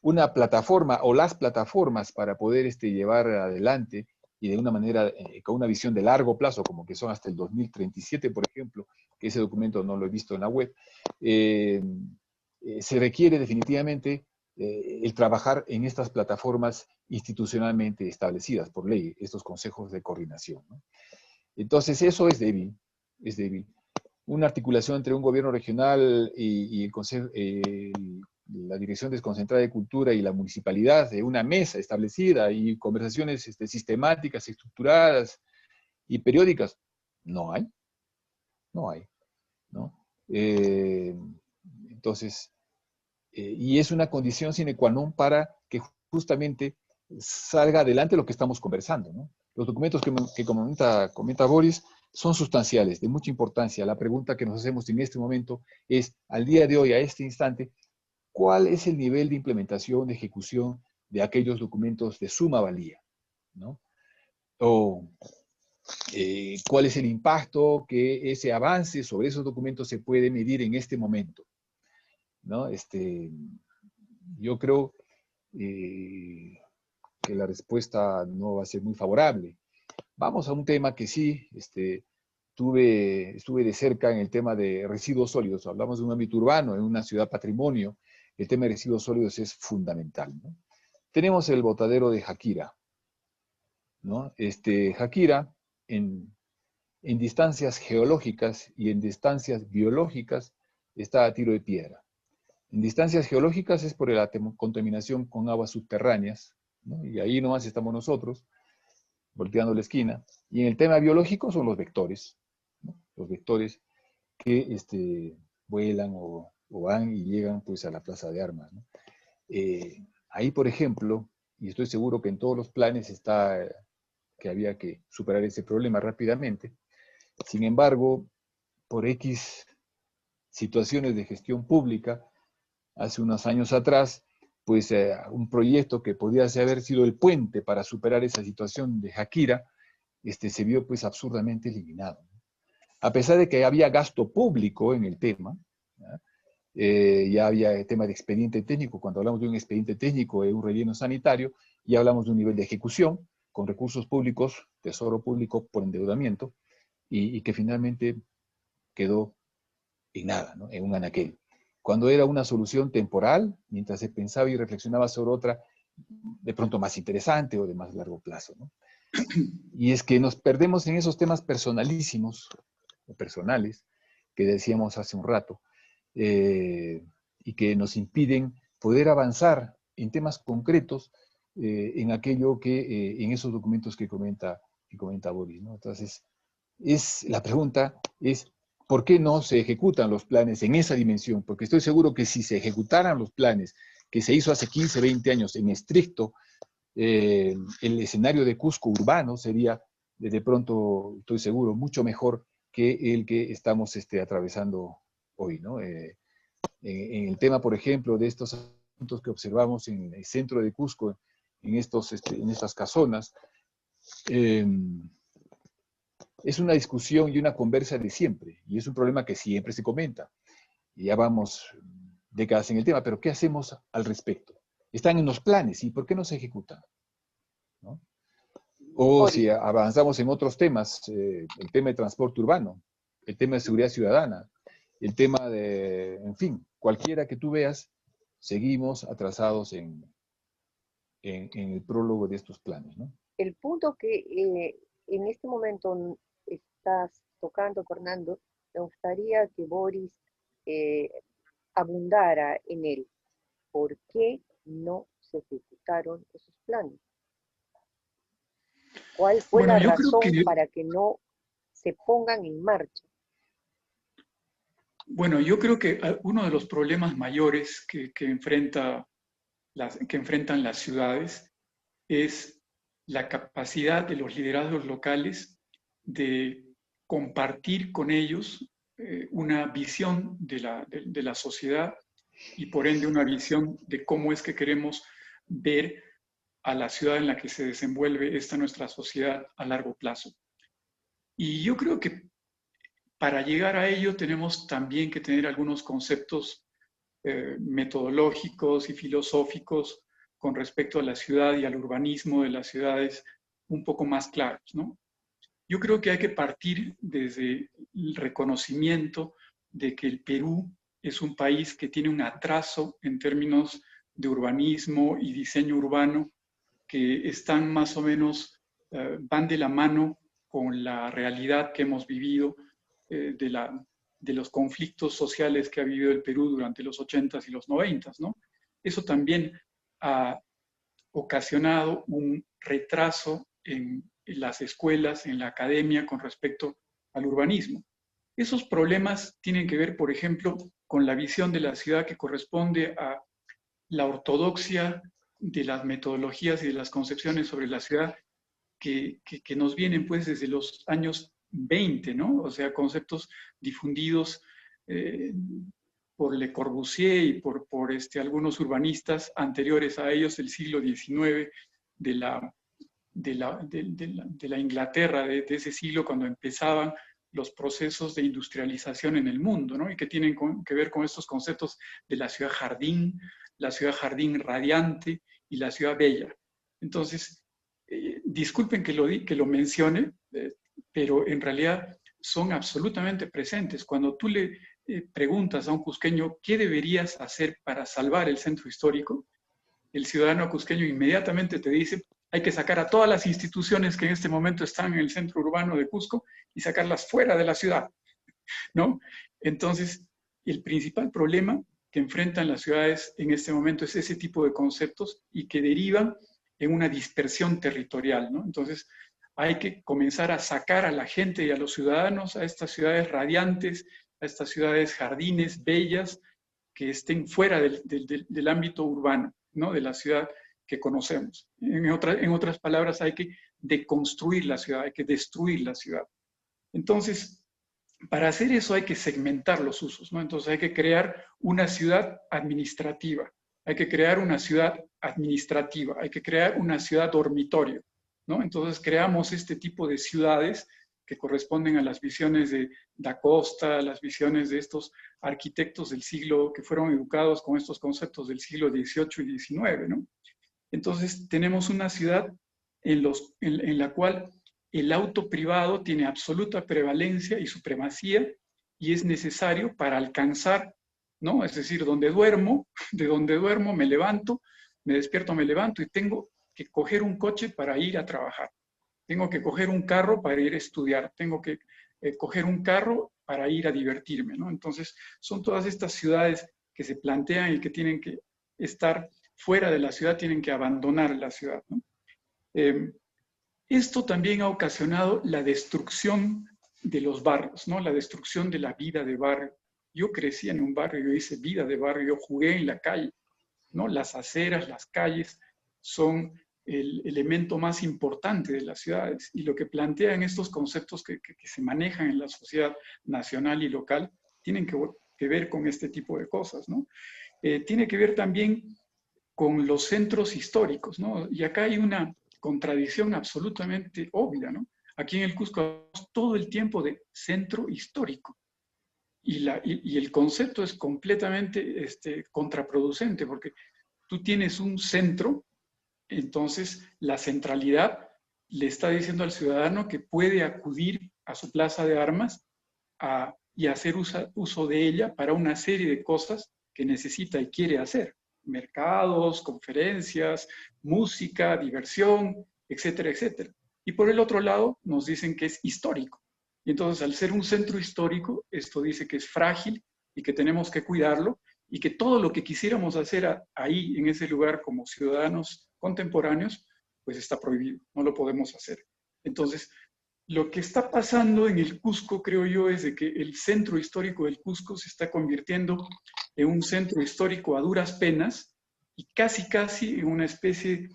una plataforma o las plataformas para poder llevar adelante y de una manera, con una visión de largo plazo, como que son hasta el 2037, por ejemplo, que ese documento no lo he visto en la web, se requiere definitivamente el trabajar en estas plataformas institucionalmente establecidas por ley, estos consejos de coordinación, ¿no? Entonces, eso es débil, es débil. Una articulación entre un gobierno regional y el consejo, la Dirección Desconcentrada de Cultura y la municipalidad, de una mesa establecida y conversaciones sistemáticas, estructuradas y periódicas, no hay, no hay, ¿no? Entonces, y es una condición sine qua non para que justamente salga adelante lo que estamos conversando, ¿no? Los documentos que comenta Boris son sustanciales, de mucha importancia. La pregunta que nos hacemos en este momento es, al día de hoy, a este instante, ¿cuál es el nivel de implementación, de ejecución de aquellos documentos de suma valía, ¿no? O cuál es el impacto que ese avance sobre esos documentos se puede medir en este momento, ¿no? Yo creo que la respuesta no va a ser muy favorable. Vamos a un tema que sí, estuve de cerca en el tema de residuos sólidos. Hablamos de un ámbito urbano, en una ciudad patrimonio. El tema de residuos sólidos es fundamental, ¿no? Tenemos el botadero de Jaquira, ¿no? Jaquira, en distancias geológicas y en distancias biológicas, está a tiro de piedra. En distancias geológicas es por la contaminación con aguas subterráneas, ¿no? Y ahí nomás estamos nosotros, volteando la esquina. Y en el tema biológico son los vectores, ¿no? Los vectores que vuelan o van y llegan pues a la plaza de armas, ¿no? Ahí, por ejemplo, y estoy seguro que en todos los planes está que había que superar ese problema rápidamente. Sin embargo, por X situaciones de gestión pública, hace unos años atrás, pues un proyecto que podía haber sido el puente para superar esa situación de Jaquira, se vio pues absurdamente eliminado. A pesar de que había gasto público en el tema, ya había el tema de expediente técnico. Cuando hablamos de un expediente técnico, un relleno sanitario, ya hablamos de un nivel de ejecución con recursos públicos, tesoro público por endeudamiento, y que finalmente quedó en nada, ¿no? En un anaquel. Cuando era una solución temporal, mientras se pensaba y reflexionaba sobre otra, de pronto más interesante o de más largo plazo, ¿no? Y es que nos perdemos en esos temas personalísimos, o personales, que decíamos hace un rato, y que nos impiden poder avanzar en temas concretos en aquello que, en esos documentos que comenta Boris, ¿no? Entonces, la pregunta es, ¿por qué no se ejecutan los planes en esa dimensión? Porque estoy seguro que si se ejecutaran los planes que se hizo hace 15, 20 años en estricto, el escenario de Cusco urbano sería, de pronto, estoy seguro, mucho mejor que el que estamos atravesando hoy, ¿no? En el tema, por ejemplo, de estos asuntos que observamos en el centro de Cusco, en estas casonas, es una discusión y una conversa de siempre, y es un problema que siempre se comenta. Y ya vamos décadas en el tema, pero ¿qué hacemos al respecto? Están en los planes, ¿y por qué no se ejecutan? ¿No? O si avanzamos en otros temas, el tema de transporte urbano, el tema de seguridad ciudadana, el tema de, en fin, cualquiera que tú veas, seguimos atrasados en el prólogo de estos planes, ¿no? El punto que en este momento estás tocando, Fernando, me gustaría que Boris abundara en él. ¿Por qué no se ejecutaron esos planes? ¿Cuál fue la razón para que no se pongan en marcha? Bueno, yo creo que uno de los problemas mayores que enfrentan las ciudades es la capacidad de los liderazgos locales de compartir con ellos una visión de la sociedad y por ende una visión de cómo es que queremos ver a la ciudad en la que se desenvuelve esta nuestra sociedad a largo plazo. Y yo creo que para llegar a ello tenemos también que tener algunos conceptos metodológicos y filosóficos con respecto a la ciudad y al urbanismo de las ciudades un poco más claros, ¿no? Yo creo que hay que partir desde el reconocimiento de que el Perú es un país que tiene un atraso en términos de urbanismo y diseño urbano que están más o menos, van de la mano con la realidad que hemos vivido de los conflictos sociales que ha vivido el Perú durante los 80s y los 90s, ¿no? Eso también ha ocasionado un retraso en las escuelas, en la academia con respecto al urbanismo. Esos problemas tienen que ver, por ejemplo, con la visión de la ciudad que corresponde a la ortodoxia de las metodologías y de las concepciones sobre la ciudad que nos vienen pues desde los años 20, ¿no? O sea, conceptos difundidos por Le Corbusier y por algunos urbanistas anteriores a ellos del siglo XIX, de la Inglaterra de ese siglo, cuando empezaban los procesos de industrialización en el mundo, ¿no? Y que tienen que ver con estos conceptos de la ciudad jardín radiante y la ciudad bella. Entonces, disculpen que lo mencione, pero en realidad son absolutamente presentes. Cuando tú le preguntas a un cusqueño qué deberías hacer para salvar el centro histórico, el ciudadano cusqueño inmediatamente te dice: hay que sacar a todas las instituciones que en este momento están en el centro urbano de Cusco y sacarlas fuera de la ciudad, ¿no? Entonces, el principal problema que enfrentan las ciudades en este momento es ese tipo de conceptos y que derivan en una dispersión territorial, ¿no? Entonces, hay que comenzar a sacar a la gente y a los ciudadanos a estas ciudades radiantes, a estas ciudades jardines, bellas, que estén fuera del ámbito urbano, ¿no? De la ciudad que conocemos. En otras palabras, hay que deconstruir la ciudad, hay que destruir la ciudad. Entonces, para hacer eso hay que segmentar los usos, ¿no? Entonces hay que crear una ciudad administrativa, hay que crear una ciudad administrativa, hay que crear una ciudad dormitorio, ¿no? Entonces creamos este tipo de ciudades que corresponden a las visiones de Da Costa, a las visiones de estos arquitectos del siglo, que fueron educados con estos conceptos del siglo XVIII y XIX, ¿no? Entonces tenemos una ciudad en la cual el auto privado tiene absoluta prevalencia y supremacía y es necesario para alcanzar, ¿no? Es decir, donde duermo, de donde duermo me levanto, me despierto, me levanto y tengo que coger un coche para ir a trabajar. Tengo que coger un carro para ir a estudiar, tengo que coger un carro para ir a divertirme, ¿no? Entonces, son todas estas ciudades que se plantean y que tienen que estar fuera de la ciudad, tienen que abandonar la ciudad, ¿no? Esto también ha ocasionado la destrucción de los barrios, ¿no? La destrucción de la vida de barrio. Yo crecí en un barrio, yo hice vida de barrio, yo jugué en la calle, ¿no? Las aceras, las calles son el elemento más importante de las ciudades y lo que plantean estos conceptos que se manejan en la sociedad nacional y local tienen que ver con este tipo de cosas, ¿no? Tiene que ver también con los centros históricos, ¿no? Y acá hay una contradicción absolutamente obvia, ¿no? Aquí en el Cusco hablamos todo el tiempo de centro histórico y el concepto es completamente contraproducente porque tú tienes un centro, entonces la centralidad le está diciendo al ciudadano que puede acudir a su plaza de armas y hacer uso de ella para una serie de cosas que necesita y quiere hacer. Mercados, conferencias, música, diversión, etcétera, etcétera. Y por el otro lado nos dicen que es histórico. Y entonces al ser un centro histórico, esto dice que es frágil y que tenemos que cuidarlo y que todo lo que quisiéramos hacer ahí, en ese lugar, como ciudadanos contemporáneos, pues está prohibido, no lo podemos hacer. Entonces, lo que está pasando en el Cusco, creo yo, es de que el centro histórico del Cusco se está convirtiendo en un centro histórico a duras penas y casi en una especie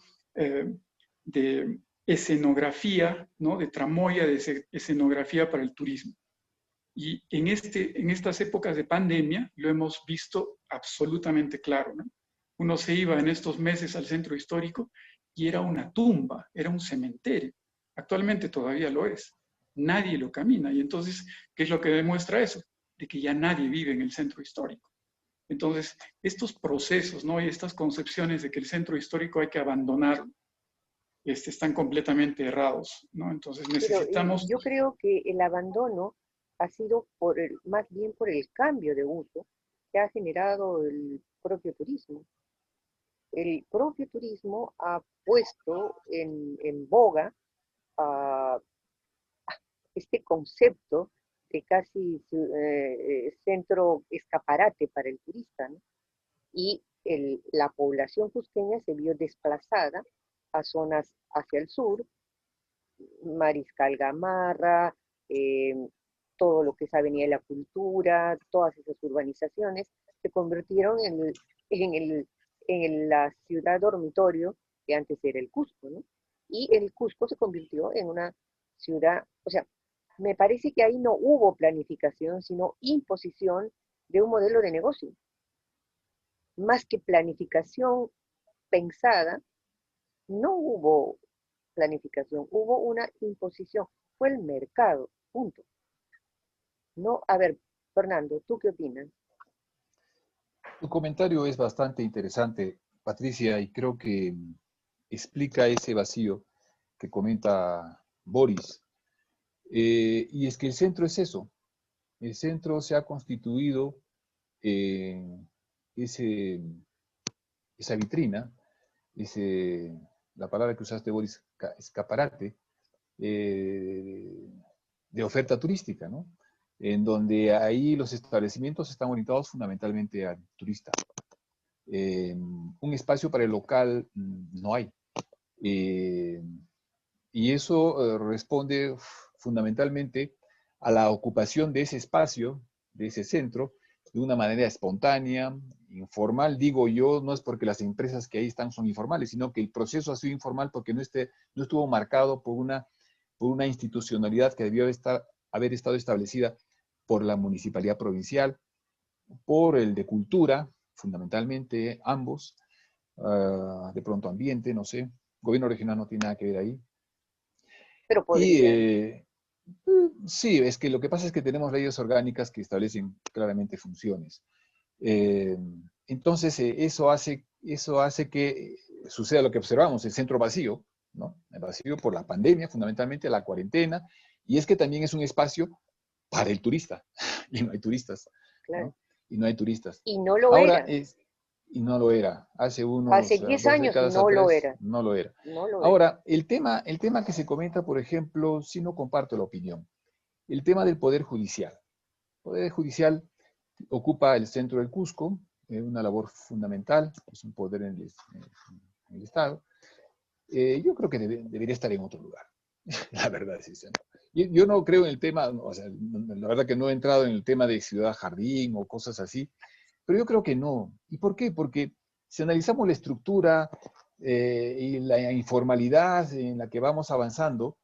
de escenografía, ¿no? De tramoya, de escenografía para el turismo. Y en estas épocas de pandemia lo hemos visto absolutamente claro, ¿no? Uno se iba en estos meses al centro histórico y era una tumba, era un cementerio. Actualmente todavía lo es. Nadie lo camina. Y entonces, ¿qué es lo que demuestra eso? De que ya nadie vive en el centro histórico. Entonces, estos procesos, ¿no? Y estas concepciones de que el centro histórico hay que abandonarlo, están completamente errados, ¿no? Entonces Pero necesitamos... yo creo que el abandono ha sido más bien por el cambio de uso que ha generado el propio turismo. El propio turismo ha puesto en boga ah, este concepto de casi centro escaparate para el turista, ¿no? Y la población cusqueña se vio desplazada a zonas hacia el sur, Mariscal Gamarra, eh, todo lo que es Avenida de la Cultura, todas esas urbanizaciones, se convirtieron en la ciudad dormitorio que antes era el Cusco, ¿no? Y el Cusco se convirtió en una ciudad, o sea, me parece que ahí no hubo planificación, sino imposición de un modelo de negocio. Más que planificación pensada, no hubo planificación, hubo una imposición, fue el mercado, punto. No, a ver, Fernando, ¿tú qué opinas? Tu comentario es bastante interesante, Patricia, y creo que explica ese vacío que comenta Boris. Y es que el centro es eso. El centro se ha constituido en esa vitrina, la palabra que usaste, Boris, escaparate, eh, de oferta turística, ¿no? En donde ahí los establecimientos están orientados fundamentalmente al turista. Un espacio para el local no hay. Eh, y eso responde fundamentalmente a la ocupación de ese espacio, de ese centro, de una manera espontánea, informal. Digo yo, no es porque las empresas que ahí están son informales, sino que el proceso ha sido informal porque no estuvo marcado por una institucionalidad que debió haber estado establecida por la municipalidad provincial, por el de cultura, fundamentalmente ambos, de pronto ambiente, no sé, gobierno regional no tiene nada que ver ahí. Pero Y podría. sí, es que lo que pasa es que tenemos leyes orgánicas que establecen claramente funciones. Eh, entonces, eso hace que suceda lo que observamos, el centro vacío, ¿no? El vacío por la pandemia, fundamentalmente la cuarentena, y es que también es un espacio para el turista, y no hay turistas, Claro. ¿no? Y no hay turistas. Y no lo Ahora era. y no lo era, hace Hace unos 10 dos años décadas no lo atrás, era. no lo era. No lo era. Ahora, el tema que se comenta, por ejemplo, si no comparto la opinión, el tema del Poder Judicial. El Poder Judicial ocupa el centro del Cusco, una labor fundamental, es un poder en el Estado. Yo creo que debería estar en otro lugar, la verdad es esa. Yo no creo en el tema, o sea, la verdad que no he entrado en el tema de ciudad jardín o cosas así, pero yo creo que no. ¿Y por qué? Porque si analizamos la estructura y la informalidad en la que vamos avanzando,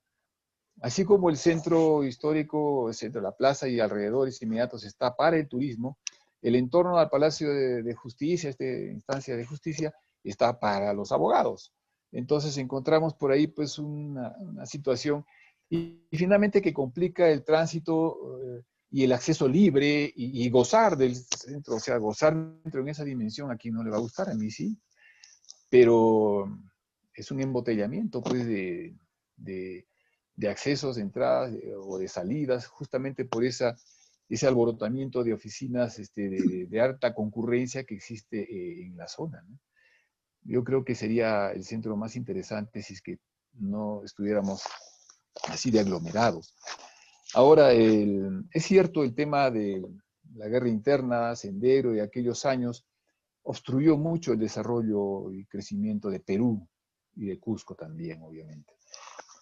así como el centro histórico, el centro de la plaza y alrededores inmediatos está para el turismo, el entorno al Palacio de Justicia, esta instancia de justicia, está para los abogados. Entonces encontramos por ahí pues una situación y finalmente que complica el tránsito y el acceso libre y gozar del centro, o sea, gozar dentro en esa dimensión, a quien no le va a gustar, a mí sí, pero es un embotellamiento pues de accesos, de entradas o de salidas, justamente por ese alborotamiento de oficinas de alta concurrencia que existe en la zona, ¿no? Yo creo que sería el centro más interesante si es que no estuviéramos así de aglomerados. Ahora, es cierto el tema de la guerra interna, Sendero y aquellos años, obstruyó mucho el desarrollo y crecimiento de Perú y de Cusco también, obviamente.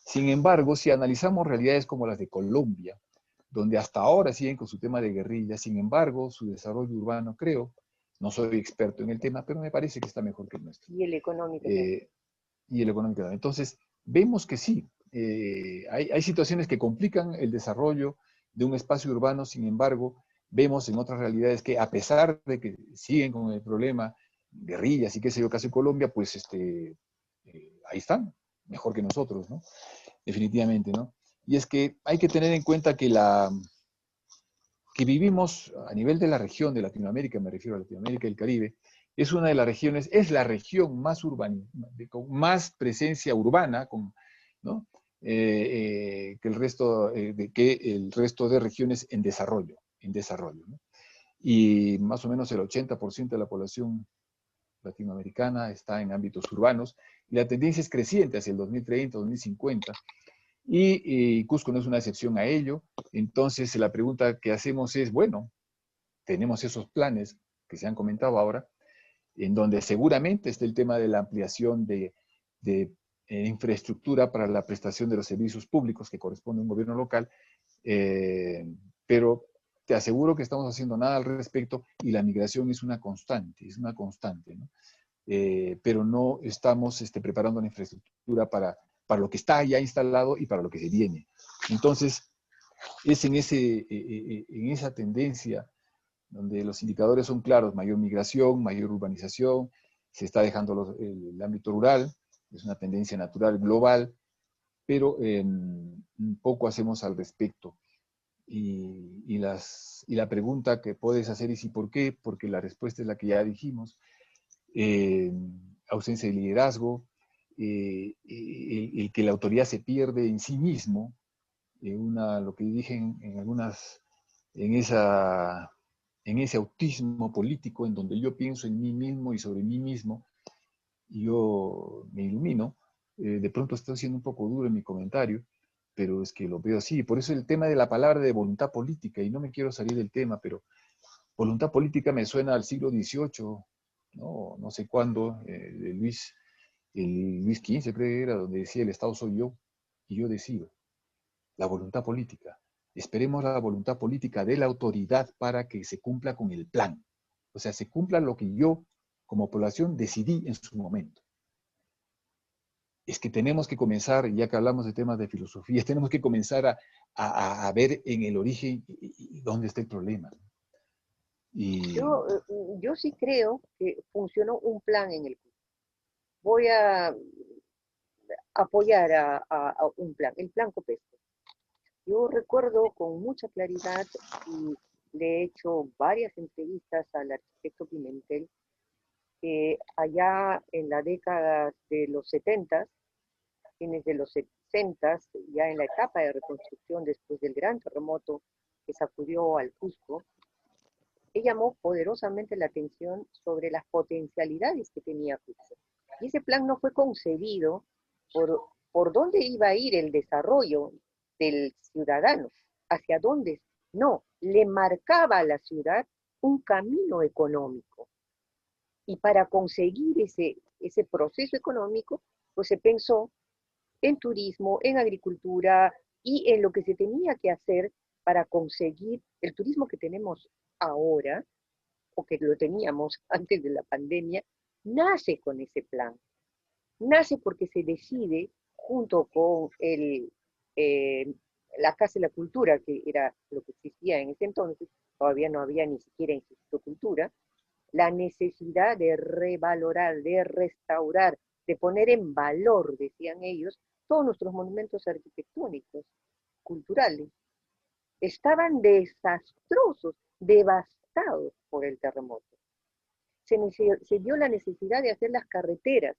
Sin embargo, si analizamos realidades como las de Colombia, donde hasta ahora siguen con su tema de guerrilla, sin embargo, su desarrollo urbano, creo, no soy experto en el tema, pero me parece que está mejor que el nuestro. Y el económico también. Y el económico también. Entonces, vemos que sí, hay situaciones que complican el desarrollo de un espacio urbano. Sin embargo, vemos en otras realidades que a pesar de que siguen con el problema, guerrillas y qué sé yo, caso de Colombia, pues ahí están, mejor que nosotros, ¿no? Definitivamente, ¿no? Y es que hay que tener en cuenta que que vivimos a nivel de la región de Latinoamérica, me refiero a Latinoamérica y el Caribe, es una de las regiones, es la región más urbana, con más presencia urbana, ¿no? Que el resto de regiones en desarrollo, ¿no? Y más o menos el 80% de la población latinoamericana está en ámbitos urbanos, y la tendencia es creciente hacia el 2030, 2050, y Cusco no es una excepción a ello. Entonces la pregunta que hacemos es, bueno, tenemos esos planes que se han comentado ahora, en donde seguramente está el tema de la ampliación de infraestructura para la prestación de los servicios públicos que corresponde a un gobierno local, pero te aseguro que estamos haciendo nada al respecto, y la migración es una constante, ¿no? Pero no estamos preparando la infraestructura para lo que está ya instalado y para lo que se viene. Entonces, es en esa tendencia donde los indicadores son claros: mayor migración, mayor urbanización, se está dejando el ámbito rural, es una tendencia natural global, pero poco hacemos al respecto. Y la pregunta que puedes hacer es ¿y por qué? Porque la respuesta es la que ya dijimos: ausencia de liderazgo, el que la autoridad se pierde en sí mismo, lo que dije en ese autismo político, en donde yo pienso en mí mismo y sobre mí mismo, y yo me ilumino. De pronto estoy siendo un poco duro en mi comentario, pero es que lo veo así. Por eso el tema de la palabra de voluntad política, y no me quiero salir del tema, pero voluntad política me suena al siglo XVIII, no sé cuándo, de Luis XV, creo que era, donde decía: el Estado soy yo y yo decido. La voluntad política. Esperemos la voluntad política de la autoridad para que se cumpla con el plan. O sea, se cumpla lo que yo, como población, decidí en su momento. Es que tenemos que comenzar, ya que hablamos de temas de filosofía, tenemos que comenzar a ver en el origen dónde está el problema. Y Yo sí creo que funcionó un plan en el curso. Voy a apoyar a un plan, el plan Copesco. Yo recuerdo con mucha claridad, y le he hecho varias entrevistas al arquitecto Pimentel, que allá en la década de los 70, fines de los 60, ya en la etapa de reconstrucción después del gran terremoto que sacudió al Cusco, él llamó poderosamente la atención sobre las potencialidades que tenía Cusco. Y ese plan no fue concebido por dónde iba a ir el desarrollo del ciudadano, hacia dónde. No, le marcaba a la ciudad un camino económico. Y para conseguir ese proceso económico, pues se pensó en turismo, en agricultura y en lo que se tenía que hacer para conseguir el turismo que tenemos ahora, o que lo teníamos antes de la pandemia, nace con ese plan. Nace porque se decide, junto con la Casa de la Cultura, que era lo que existía en ese entonces, todavía no había ni siquiera Instituto de Cultura, la necesidad de revalorar, de restaurar, de poner en valor, decían ellos, todos nuestros monumentos arquitectónicos, culturales. Estaban desastrosos, devastados por el terremoto. Se dio la necesidad de hacer las carreteras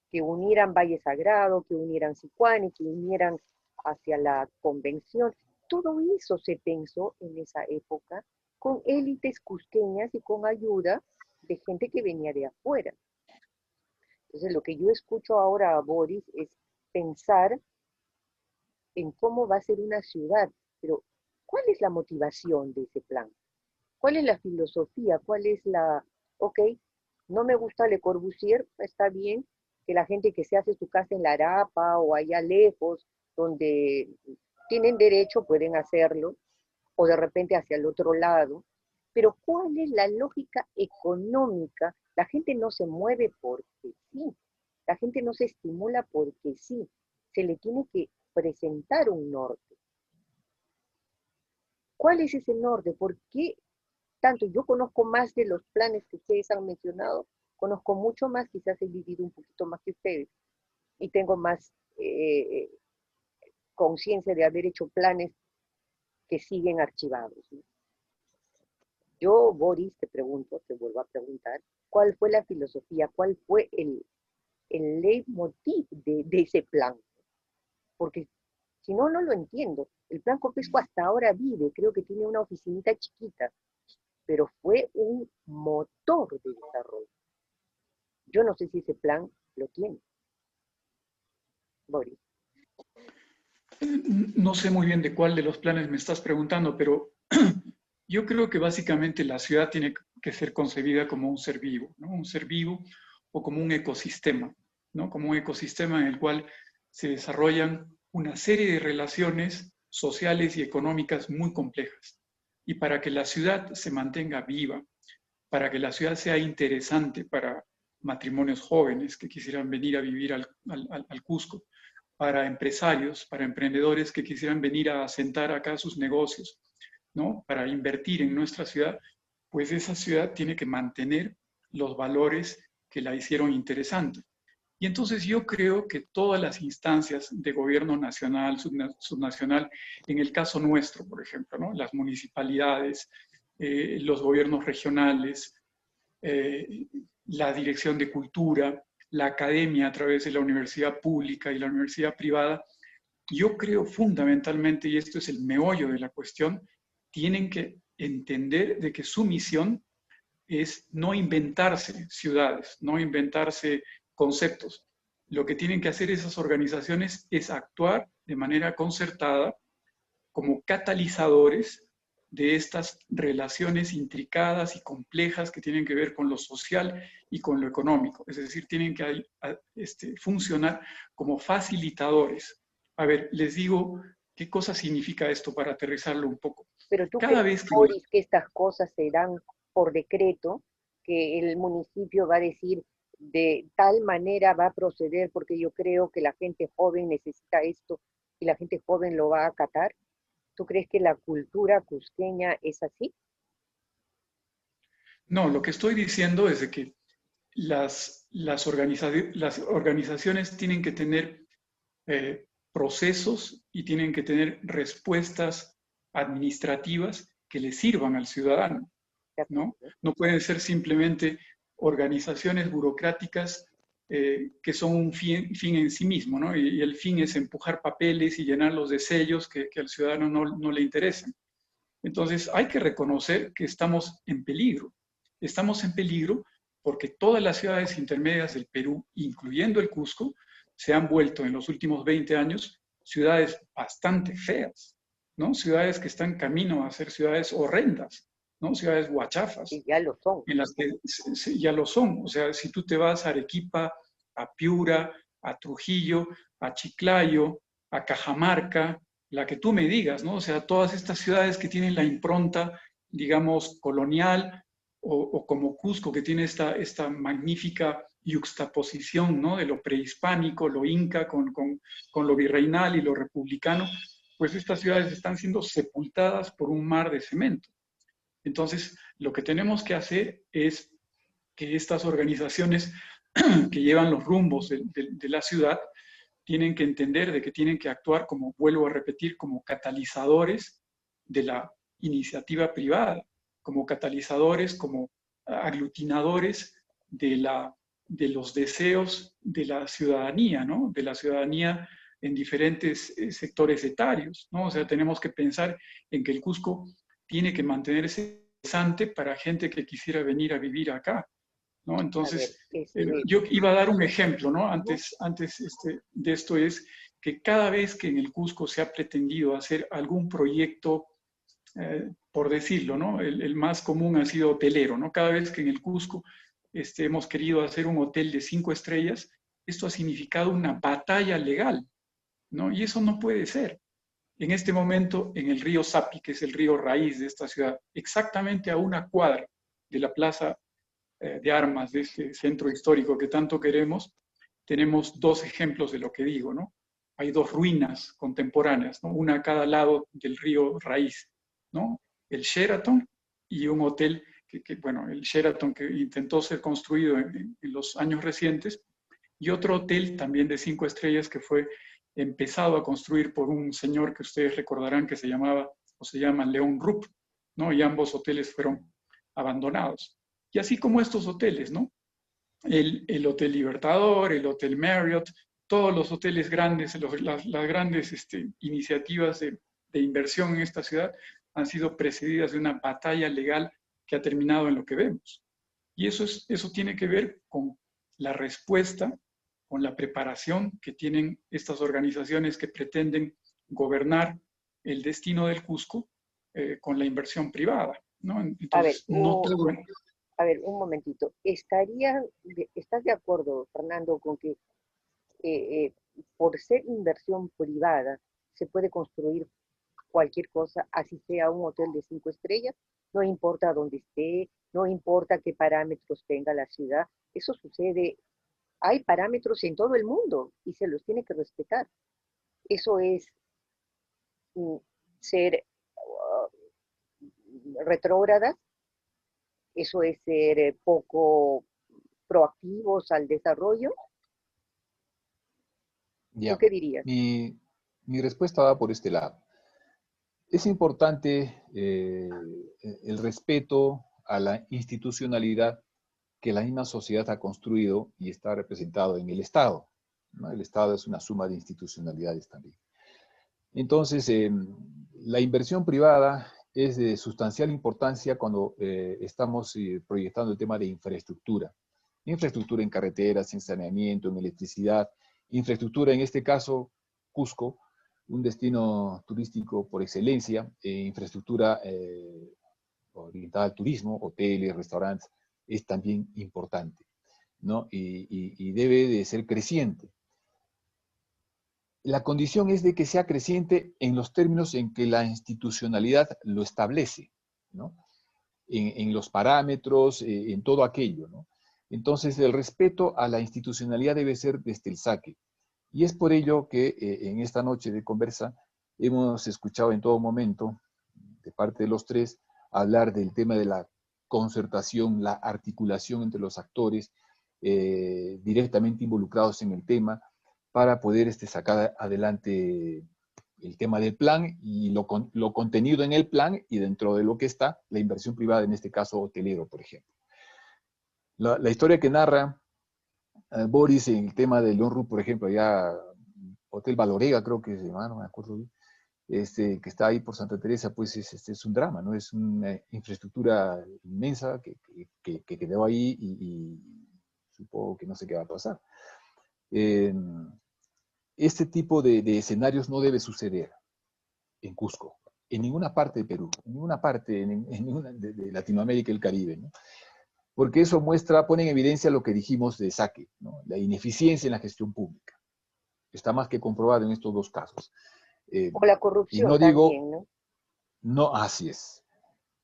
que unieran Valle Sagrado, que unieran Sicuani, que unieran hacia la Convención. Todo eso se pensó en esa época con élites cusqueñas y con ayuda de gente que venía de afuera. Entonces, lo que yo escucho ahora a Boris es pensar en cómo va a ser una ciudad, pero ¿cuál es la motivación de ese plan? ¿Cuál es la filosofía? ¿Cuál es ok, no me gusta Le Corbusier, está bien que la gente que se hace su casa en La Arapa o allá lejos, donde tienen derecho, pueden hacerlo, o de repente hacia el otro lado, pero ¿cuál es la lógica económica? La gente no se mueve porque sí, la gente no se estimula porque sí, se le tiene que presentar un norte. ¿Cuál es ese norte? ¿Por qué tanto? Yo conozco más de los planes que ustedes han mencionado, conozco mucho más, quizás he vivido un poquito más que ustedes y tengo más conciencia de haber hecho planes que siguen archivados, ¿no? Yo, Boris, te pregunto, te vuelvo a preguntar, ¿cuál fue la filosofía, cuál fue el leitmotiv de ese plan? Porque si no, no lo entiendo. El Plan Copesco hasta ahora vive, creo que tiene una oficinita chiquita, pero fue un motor de desarrollo. Yo no sé si ese plan lo tiene. Boris. No sé muy bien de cuál de los planes me estás preguntando, pero yo creo que básicamente la ciudad tiene que ser concebida como un ser vivo, ¿no? Un ser vivo o como un ecosistema, ¿no? Como un ecosistema en el cual se desarrollan una serie de relaciones sociales y económicas muy complejas. Y para que la ciudad se mantenga viva, para que la ciudad sea interesante para matrimonios jóvenes que quisieran venir a vivir al Cusco, para empresarios, para emprendedores que quisieran venir a asentar acá sus negocios, ¿no? Para invertir en nuestra ciudad, pues esa ciudad tiene que mantener los valores que la hicieron interesante. Y entonces yo creo que todas las instancias de gobierno nacional, subnacional, en el caso nuestro, por ejemplo, ¿no? Las municipalidades, los gobiernos regionales, la dirección de cultura, la academia a través de la universidad pública y la universidad privada, yo creo fundamentalmente, y esto es el meollo de la cuestión, tienen que entender de que su misión es no inventarse ciudades, no inventarse conceptos. Lo que tienen que hacer esas organizaciones es actuar de manera concertada como catalizadores de estas relaciones intricadas y complejas que tienen que ver con lo social y con lo económico. Es decir, tienen que funcionar como facilitadores. A ver, les digo qué cosa significa esto para aterrizarlo un poco. Pero tú Cada crees, vez Boris, que estas cosas se dan por decreto, que el municipio va a decir de tal manera va a proceder porque yo creo que la gente joven necesita esto y la gente joven lo va a acatar. ¿Tú crees que la cultura cusqueña es así? No, lo que estoy diciendo es de que las organizaciones tienen que tener procesos y tienen que tener respuestas administrativas que le sirvan al ciudadano, ¿no? No pueden ser simplemente organizaciones burocráticas que son un fin en sí mismo, ¿no? Y el fin es empujar papeles y llenarlos de sellos que al ciudadano no le interesan. Entonces hay que reconocer que estamos en peligro. Estamos en peligro porque todas las ciudades intermedias del Perú, incluyendo el Cusco, se han vuelto en los últimos 20 años ciudades bastante feas, ¿no? Ciudades que están camino a ser ciudades horrendas, ¿no? Ciudades guachafas. Y ya lo son. En las que ya lo son. O sea, si tú te vas a Arequipa, a Piura, a Trujillo, a Chiclayo, a Cajamarca, la que tú me digas, ¿no? O sea, todas estas ciudades que tienen la impronta, digamos, colonial, o como Cusco, que tiene esta magnífica yuxtaposición, ¿no? De lo prehispánico, lo inca, con lo virreinal y lo republicano, pues estas ciudades están siendo sepultadas por un mar de cemento. Entonces, lo que tenemos que hacer es que estas organizaciones que llevan los rumbos de la ciudad tienen que entender de que tienen que actuar, como vuelvo a repetir, como catalizadores de la iniciativa privada, como catalizadores, como aglutinadores de los deseos de la ciudadanía, ¿no? De la ciudadanía en diferentes sectores etarios, ¿no? O sea, tenemos que pensar en que el Cusco tiene que mantenerse interesante para gente que quisiera venir a vivir acá, ¿no? Entonces, yo iba a dar un ejemplo, ¿no? Antes de esto es que cada vez que en el Cusco se ha pretendido hacer algún proyecto, por decirlo, ¿no? El más común ha sido hotelero, ¿no? Cada vez que en el Cusco hemos querido hacer un hotel de 5 estrellas, esto ha significado una batalla legal, ¿no? Y eso no puede ser. En este momento, en el río Sapi, que es el río raíz de esta ciudad, exactamente a una cuadra de la plaza de armas de este centro histórico que tanto queremos, tenemos dos ejemplos de lo que digo, ¿no? Hay dos ruinas contemporáneas, ¿no? Una a cada lado del río raíz. ¿no? El Sheraton y un hotel bueno, el Sheraton que intentó ser construido en los años recientes, y otro hotel también de 5 estrellas que fue empezado a construir por un señor que ustedes recordarán que se llamaba o se llama León Rupp, ¿no? Y ambos hoteles fueron abandonados. Y así como estos hoteles, ¿no? El Hotel Libertador, el Hotel Marriott, todos los hoteles grandes, las grandes iniciativas de inversión en esta ciudad han sido precedidas de una batalla legal que ha terminado en lo que vemos. Y eso tiene que ver con la respuesta, con la preparación que tienen estas organizaciones que pretenden gobernar el destino del Cusco con la inversión privada, ¿no? A ver, Entonces, no todo... a ver, un momentito. ¿Estás de acuerdo, Fernando, con que por ser inversión privada se puede construir cualquier cosa, así sea un hotel de 5 estrellas? No importa dónde esté, no importa qué parámetros tenga la ciudad. Eso sucede, hay parámetros en todo el mundo y se los tiene que respetar. Eso es ser retrógradas, eso es ser poco proactivos al desarrollo. ¿Tú Ya, qué dirías? mi respuesta va por este lado. Es importante el respeto a la institucionalidad que la misma sociedad ha construido y está representado en el Estado, ¿no? El Estado es una suma de institucionalidades también. Entonces, la inversión privada es de sustancial importancia cuando estamos proyectando el tema de infraestructura. Infraestructura en carreteras, en saneamiento, en electricidad, infraestructura, en este caso, Cusco, un destino turístico por excelencia, infraestructura orientada al turismo, hoteles, restaurantes, es también importante, ¿no? Y debe de ser creciente. La condición es de que sea creciente en los términos en que la institucionalidad lo establece, ¿no? En los parámetros, en todo aquello, ¿no? Entonces, el respeto a la institucionalidad debe ser desde el saque. Y es por ello que en esta noche de conversa hemos escuchado en todo momento, de parte de los tres, hablar del tema de la concertación, la articulación entre los actores directamente involucrados en el tema, para poder sacar adelante el tema del plan y lo contenido en el plan y dentro de lo que está la inversión privada, en este caso hotelero, por ejemplo. La historia que narra Boris en el tema de León Rupp, por ejemplo, allá Hotel Valorega, creo que se llama, no me acuerdo bien, que está ahí por Santa Teresa, pues es un drama, ¿no? Es una infraestructura inmensa que quedó ahí y supongo que no sé qué va a pasar. Este tipo de escenarios no debe suceder en Cusco, en ninguna parte de Perú, en ninguna parte en ninguna de Latinoamérica y el Caribe, ¿no? Porque eso pone en evidencia lo que dijimos de Saque, ¿no? La ineficiencia en la gestión pública. Está más que comprobado en estos dos casos. O la Y corrupción no digo, también, ¿no? no, así es.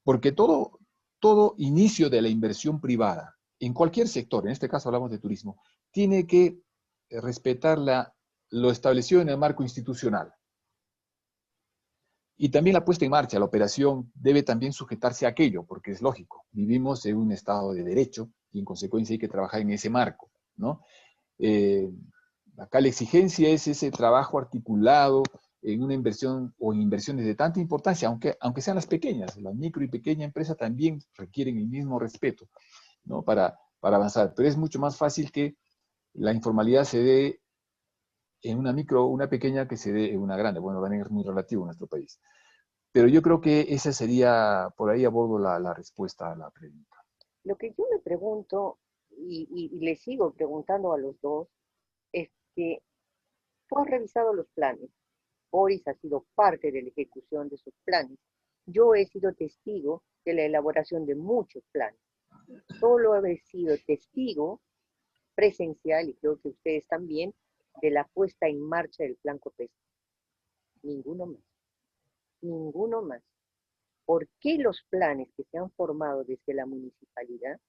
Porque todo inicio de la inversión privada, en cualquier sector, en este caso hablamos de turismo, tiene que respetar lo establecido en el marco institucional. Y también la puesta en marcha, la operación, debe también sujetarse a aquello, porque es lógico, vivimos en un estado de derecho y en consecuencia hay que trabajar en ese marco, ¿no? Acá la exigencia es ese trabajo articulado en una inversión o en inversiones de tanta importancia, aunque sean las pequeñas, la micro y pequeña empresa también requieren el mismo respeto, ¿no? Para avanzar, pero es mucho más fácil que la informalidad se dé en una micro, una pequeña, que se dé en una grande. Bueno, también es muy relativo en nuestro país. Pero yo creo que esa sería, por ahí abordo la respuesta a la pregunta. Lo que yo me pregunto, y le sigo preguntando a los dos, es que tú has revisado los planes. Boris ha sido parte de la ejecución de sus planes. Yo he sido testigo de la elaboración de muchos planes. Solo he sido testigo presencial, y creo que ustedes también, de la puesta en marcha del Plan Copesa. Ninguno más. Ninguno más. ¿Por qué los planes que se han formado desde la municipalidad?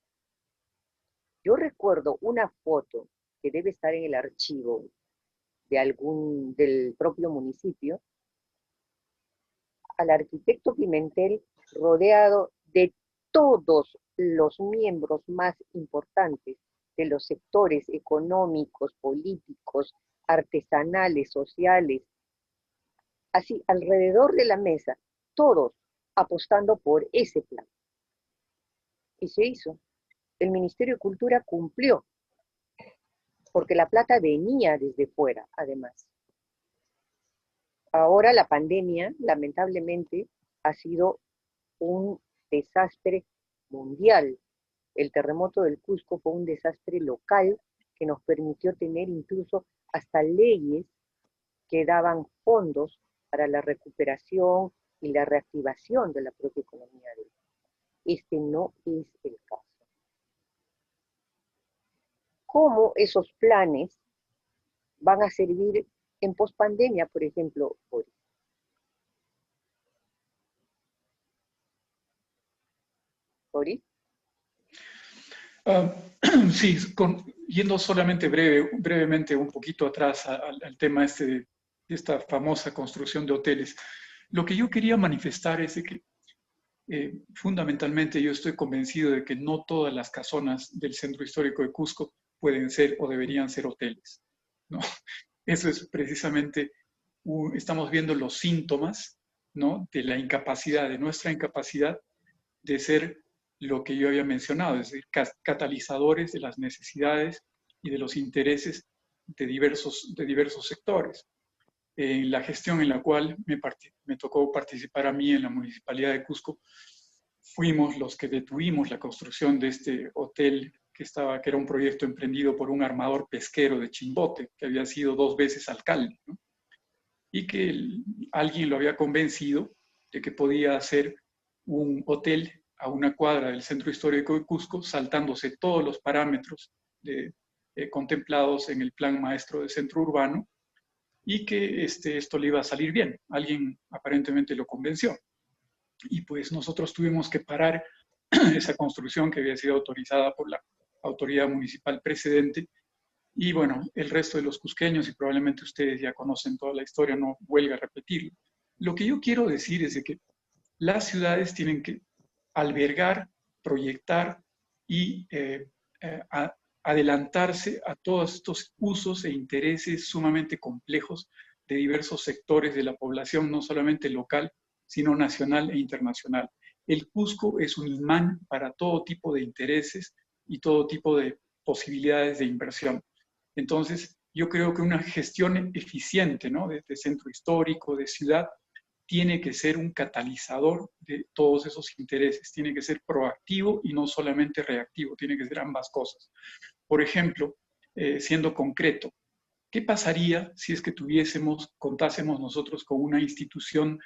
Yo recuerdo una foto que debe estar en el archivo del propio municipio, al arquitecto Pimentel rodeado de todos los miembros más importantes de los sectores económicos, políticos, artesanales, sociales, así alrededor de la mesa, todos apostando por ese plan. Y se hizo. El Ministerio de Cultura cumplió, porque la plata venía desde fuera, además. Ahora la pandemia, lamentablemente, ha sido un desastre mundial. El terremoto del Cusco fue un desastre local que nos permitió tener incluso hasta leyes que daban fondos para la recuperación y la reactivación de la propia economía del país. Este no es el caso. ¿Cómo esos planes van a servir en pospandemia, por ejemplo, hoy? ¿Boris? Sí, yendo solamente brevemente un poquito atrás al tema de esta famosa construcción de hoteles, lo que yo quería manifestar es de que fundamentalmente yo estoy convencido de que no todas las casonas del centro histórico de Cusco pueden ser o deberían ser hoteles, ¿no? Eso es precisamente, estamos viendo los síntomas, ¿no?, de la incapacidad, de nuestra incapacidad de ser lo que yo había mencionado, es decir, catalizadores de las necesidades y de los intereses de diversos sectores. En la gestión en la cual me tocó participar a mí en la Municipalidad de Cusco, fuimos los que detuvimos la construcción de este hotel que era un proyecto emprendido por un armador pesquero de Chimbote, que había sido 2 veces alcalde, ¿no? Y que alguien lo había convencido de que podía hacer un hotel a una cuadra del centro histórico de Cusco, saltándose todos los parámetros contemplados en el plan maestro de centro urbano, y que esto le iba a salir bien. Alguien aparentemente lo convenció. Y pues nosotros tuvimos que parar esa construcción que había sido autorizada por la autoridad municipal precedente. Y bueno, el resto de los cusqueños, y probablemente ustedes ya conocen toda la historia, no huelga a repetirlo. Lo que yo quiero decir es de que las ciudades tienen que albergar, proyectar y adelantarse a todos estos usos e intereses sumamente complejos de diversos sectores de la población, no solamente local, sino nacional e internacional. El Cusco es un imán para todo tipo de intereses y todo tipo de posibilidades de inversión. Entonces, yo creo que una gestión eficiente, ¿no?, de centro histórico, de ciudad, tiene que ser un catalizador de todos esos intereses, tiene que ser proactivo y no solamente reactivo, tiene que ser ambas cosas. Por ejemplo, siendo concreto, ¿qué pasaría si es que contásemos nosotros con una institución,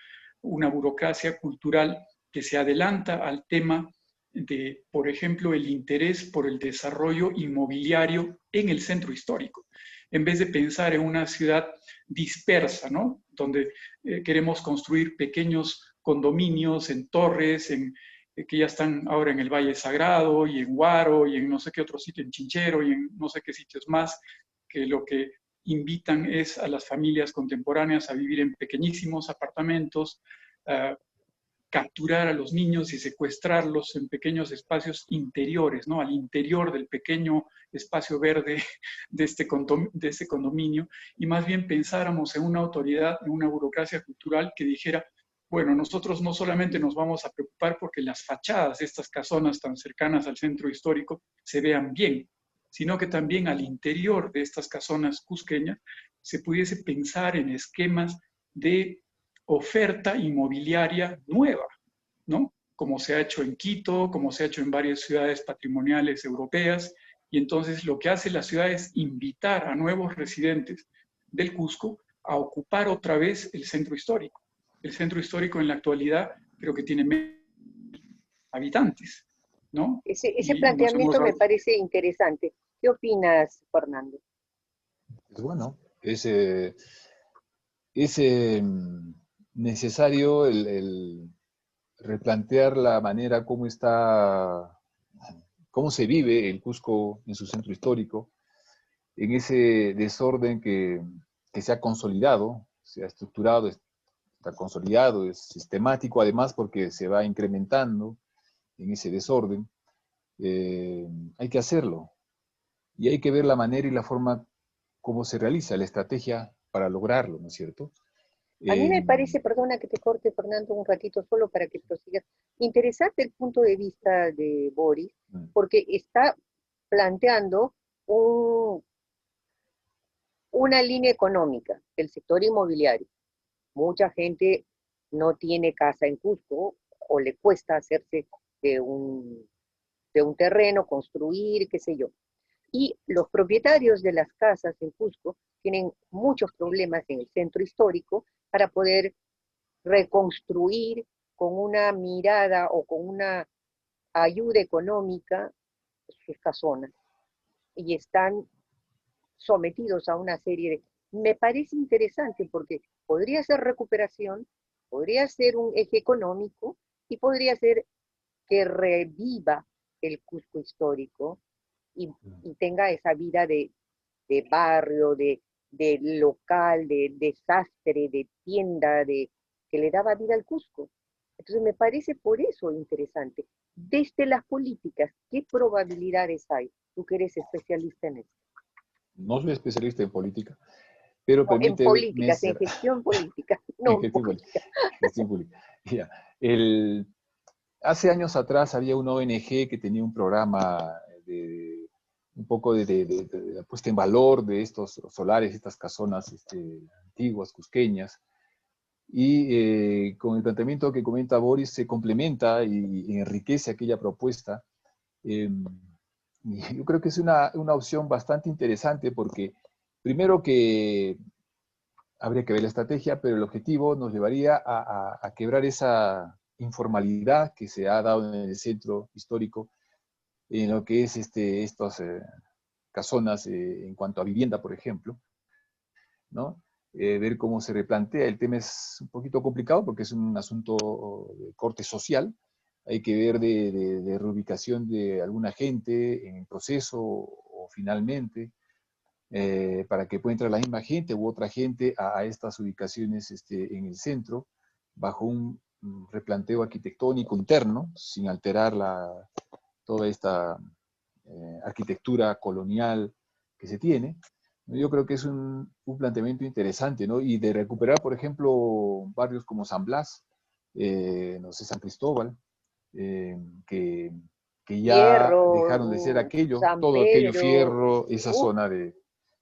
una burocracia cultural que se adelanta al tema de, por ejemplo, el interés por el desarrollo inmobiliario en el centro histórico? En vez de pensar en una ciudad dispersa, ¿no?, donde queremos construir pequeños condominios en torres, que ya están ahora en el Valle Sagrado y en Huaro y en no sé qué otro sitio, en Chinchero y en no sé qué sitios más, que lo que invitan es a las familias contemporáneas a vivir en pequeñísimos apartamentos, capturar a los niños y secuestrarlos en pequeños espacios interiores, ¿no?, al interior del pequeño espacio verde de este condominio, y más bien pensáramos en una autoridad, en una burocracia cultural que dijera, bueno, nosotros no solamente nos vamos a preocupar porque las fachadas de estas casonas tan cercanas al centro histórico se vean bien, sino que también al interior de estas casonas cusqueñas se pudiese pensar en esquemas de oferta inmobiliaria nueva, ¿no?, como se ha hecho en Quito, como se ha hecho en varias ciudades patrimoniales europeas, y entonces lo que hace la ciudad es invitar a nuevos residentes del Cusco a ocupar otra vez el centro histórico. El centro histórico en la actualidad creo que tiene menos habitantes, ¿no? Ese planteamiento me parece interesante. ¿Qué opinas, Fernando? Pues bueno, es necesario el replantear la manera cómo se vive el Cusco en su centro histórico, en ese desorden que se ha consolidado, se ha estructurado está consolidado, es sistemático, además porque se va incrementando en ese desorden. Hay que hacerlo. Y hay que ver la manera y la forma cómo se realiza, la estrategia para lograrlo, ¿no es cierto? A mí me Eh, parece, perdona que te corte, Fernando, un ratito solo para que prosigas, interesante el punto de vista de Boris, porque está planteando un- una línea económica, el sector inmobiliario. Mucha gente no tiene casa en Cusco o le cuesta hacerse de de un terreno, construir, qué sé yo. Y los propietarios de las casas en Cusco tienen muchos problemas en el centro histórico para poder reconstruir con una mirada o con una ayuda económica sus casonas. Y están sometidos a una serie de... Me parece interesante porque podría ser recuperación, podría ser un eje económico y podría ser que reviva el Cusco histórico y tenga esa vida de barrio, de local, de desastre, de tienda, que le daba vida al Cusco. Entonces me parece por eso interesante. Desde las políticas, ¿qué probabilidades hay? Tú que eres especialista en esto. no soy especialista en política, pero No, en permíteme políticas, en ser gestión política, no en en política. gestión pública. Ya. Hace años atrás había una ONG que tenía un programa de un poco de puesta en valor de estos solares, estas casonas antiguas, cusqueñas, y con el planteamiento que comenta Boris se complementa y enriquece aquella propuesta. Eh, y yo creo que es una opción bastante interesante porque primero que habría que ver la estrategia, pero el objetivo nos llevaría a quebrar esa informalidad que se ha dado en el centro histórico, en lo que es estas casonas en cuanto a vivienda, por ejemplo, ¿no? Ver cómo se replantea. El tema es un poquito complicado porque es un asunto de corte social. Hay que ver de reubicación de alguna gente en el proceso o finalmente para que pueda entrar la misma gente u otra gente a estas ubicaciones en el centro, bajo un replanteo arquitectónico interno, sin alterar toda esta arquitectura colonial que se tiene. Yo creo que es un planteamiento interesante, ¿no? Y de recuperar, por ejemplo, barrios como San Blas, no sé, San Cristóbal, eh, que, que ya dejaron de ser Fierro, aquello, San todo aquello Pedro, fierro, esa zona de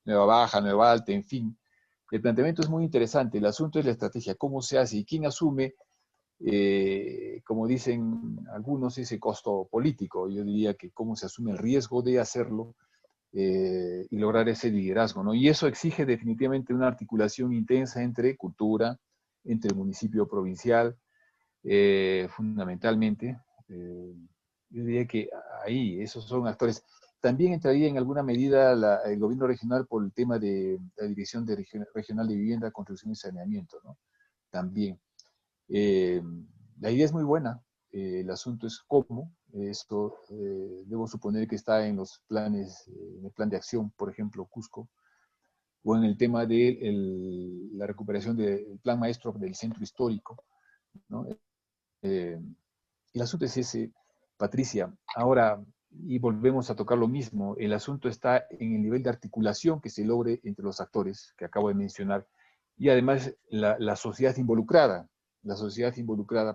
Nueva Baja, Nueva Alta, en fin. El planteamiento es muy interesante, el asunto es la estrategia, cómo se hace y quién asume, como dicen algunos, ese costo político. Yo diría que cómo se asume el riesgo de hacerlo y lograr ese liderazgo, ¿no? Y eso exige definitivamente una articulación intensa entre cultura, entre el municipio provincial, fundamentalmente. Yo diría que ahí, esos son actores. También entraría en alguna medida el gobierno regional por el tema de la Dirección Regional de Vivienda, Construcción y Saneamiento, ¿no? También. Eh, la idea es muy buena, el asunto es cómo. Esto debo suponer que está en los planes, en el plan de acción, por ejemplo, Cusco, o en el tema de la recuperación del plan maestro del centro histórico, ¿no? Eh, el asunto es ese, Patricia. Ahora, y volvemos a tocar lo mismo, el asunto está en el nivel de articulación que se logre entre los actores que acabo de mencionar y además la sociedad involucrada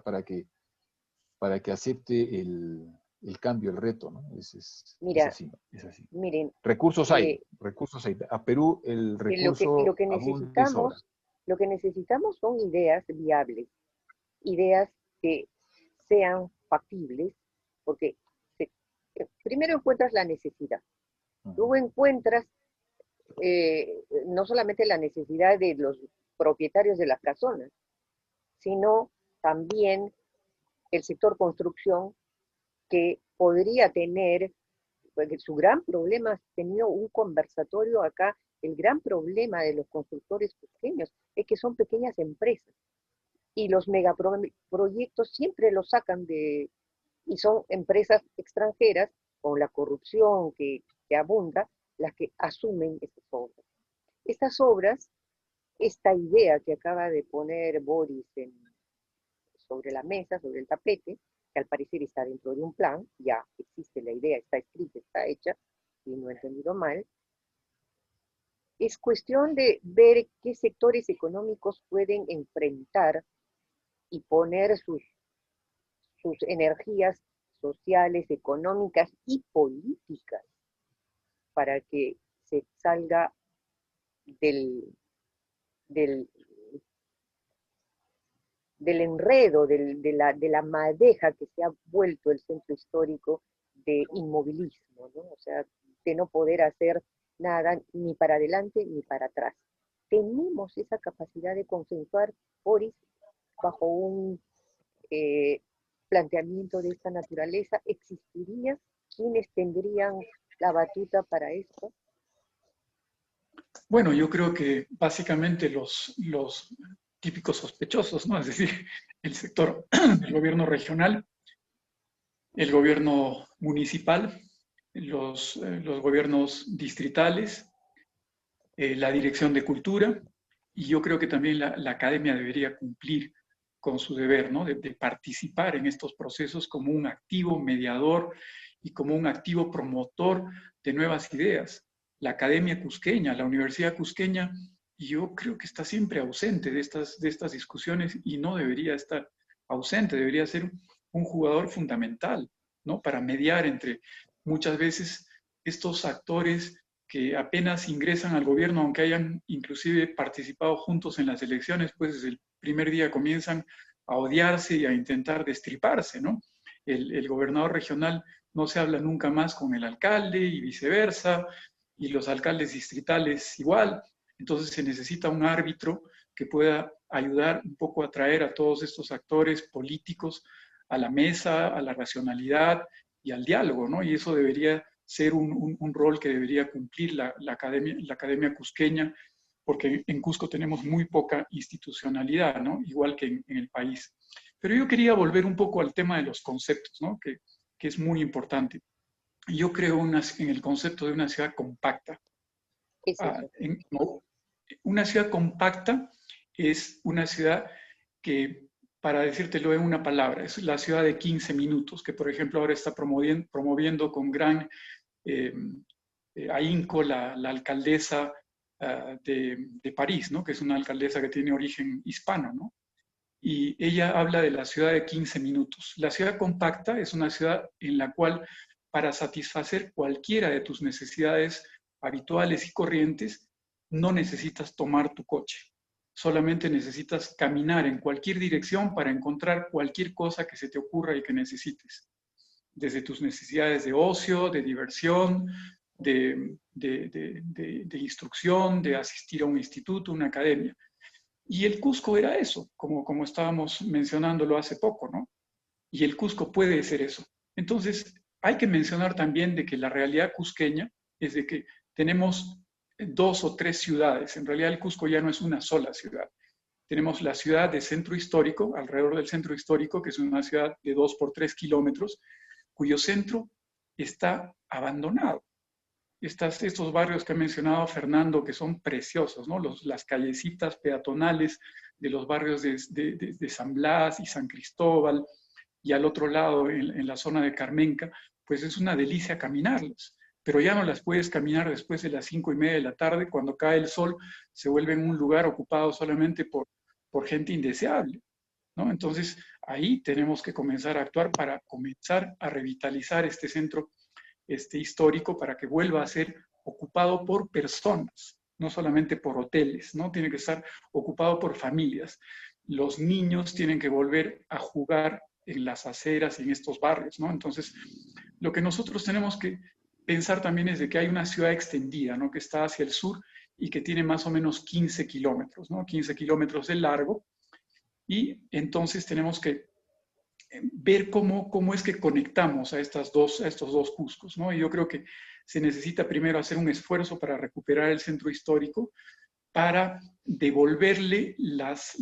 para que acepte el cambio, el reto, ¿no? Es mira, así, es así. miren, Recursos hay, eh, recursos hay. A Perú el lo recurso que abunda y sobra. lo que necesitamos son ideas viables, ideas que sean factibles, porque se- primero encuentras la necesidad, luego encuentras no solamente la necesidad de los propietarios de las casonas, sino también el sector construcción que podría tener, porque su gran problema, ha tenido un conversatorio acá, el gran problema de los constructores pequeños es que son pequeñas empresas y los megaproyectos siempre los sacan y son empresas extranjeras con la corrupción que abunda las que asumen estas obras. Estas obras esta idea que acaba de poner Boris sobre la mesa, sobre el tapete, que al parecer está dentro de un plan, ya existe la idea, está escrita, está hecha, y no he entendido mal, es cuestión de ver qué sectores económicos pueden enfrentar y poner sus energías sociales, económicas y políticas para que se salga del, del, del enredo, de la madeja que se ha vuelto el centro histórico de inmovilismo, ¿no? O sea, de no poder hacer nada ni para adelante ni para atrás. Tenemos esa capacidad de consensuar, Boris, bajo un planteamiento de esta naturaleza. ¿Existiría quienes tendrían la batuta para esto? Bueno, yo creo que básicamente los típicos sospechosos, ¿no? Es decir, el sector del gobierno regional, el gobierno municipal, los gobiernos distritales, la Dirección de Cultura, y yo creo que también la academia debería cumplir con su deber, ¿no? De participar en estos procesos como un activo mediador y como un activo promotor de nuevas ideas. La Academia Cusqueña, la Universidad Cusqueña, yo creo que está siempre ausente de estas discusiones y no debería estar ausente, debería ser un jugador fundamental, ¿no? Para mediar entre muchas veces estos actores que apenas ingresan al gobierno, aunque hayan inclusive participado juntos en las elecciones, pues desde el primer día comienzan a odiarse y a intentar destriparse, ¿no? El gobernador regional no se habla nunca más con el alcalde y viceversa, y los alcaldes distritales igual. Entonces se necesita un árbitro que pueda ayudar un poco a traer a todos estos actores políticos a la mesa, a la racionalidad y al diálogo, ¿no? Y eso debería ser un rol que debería cumplir la academia cusqueña, porque en Cusco tenemos muy poca institucionalidad, ¿no? Igual que en el país. Pero yo quería volver un poco al tema de los conceptos, ¿no? Que es muy importante. Yo creo en el concepto de una ciudad compacta. ¿Qué es eso? Una ciudad compacta es una ciudad que, para decírtelo en una palabra, es la ciudad de 15 minutos, que por ejemplo ahora está promoviendo con gran ahínco la alcaldesa de París, ¿no? Que es una alcaldesa que tiene origen hispano, ¿no? Y ella habla de la ciudad de 15 minutos. La ciudad compacta es una ciudad en la cual, para satisfacer cualquiera de tus necesidades habituales y corrientes, no necesitas tomar tu coche. Solamente necesitas caminar en cualquier dirección para encontrar cualquier cosa que se te ocurra y que necesites. Desde tus necesidades de ocio, de diversión, de instrucción, de asistir a un instituto, una academia. Y el Cusco era eso, como estábamos mencionándolo hace poco, ¿no? Y el Cusco puede ser eso. Entonces, hay que mencionar también de que la realidad cusqueña es de que tenemos 2 o 3 ciudades. En realidad el Cusco ya no es una sola ciudad. Tenemos la ciudad de centro histórico, alrededor del centro histórico, que es una ciudad de 2 por 3 kilómetros, cuyo centro está abandonado. Estos barrios que ha mencionado Fernando, que son preciosos, ¿no? Las callecitas peatonales de los barrios de San Blas y San Cristóbal, y al otro lado, en la zona de Carmenca, pues es una delicia caminarlas. Pero ya no las puedes caminar después de las 5:30 de la tarde, cuando cae el sol, se vuelve un lugar ocupado solamente por gente indeseable, ¿no? Entonces, ahí tenemos que comenzar a actuar para comenzar a revitalizar este centro histórico para que vuelva a ser ocupado por personas, no solamente por hoteles, ¿no? Tiene que estar ocupado por familias. Los niños tienen que volver a jugar en las aceras y en estos barrios, ¿no? Entonces, lo que nosotros tenemos que pensar también es de que hay una ciudad extendida, ¿no? Que está hacia el sur y que tiene más o menos 15 kilómetros, ¿no? 15 kilómetros de largo. Y entonces tenemos que ver cómo es que conectamos a estos dos Cuscos, ¿no? Y yo creo que se necesita primero hacer un esfuerzo para recuperar el centro histórico, para devolverle las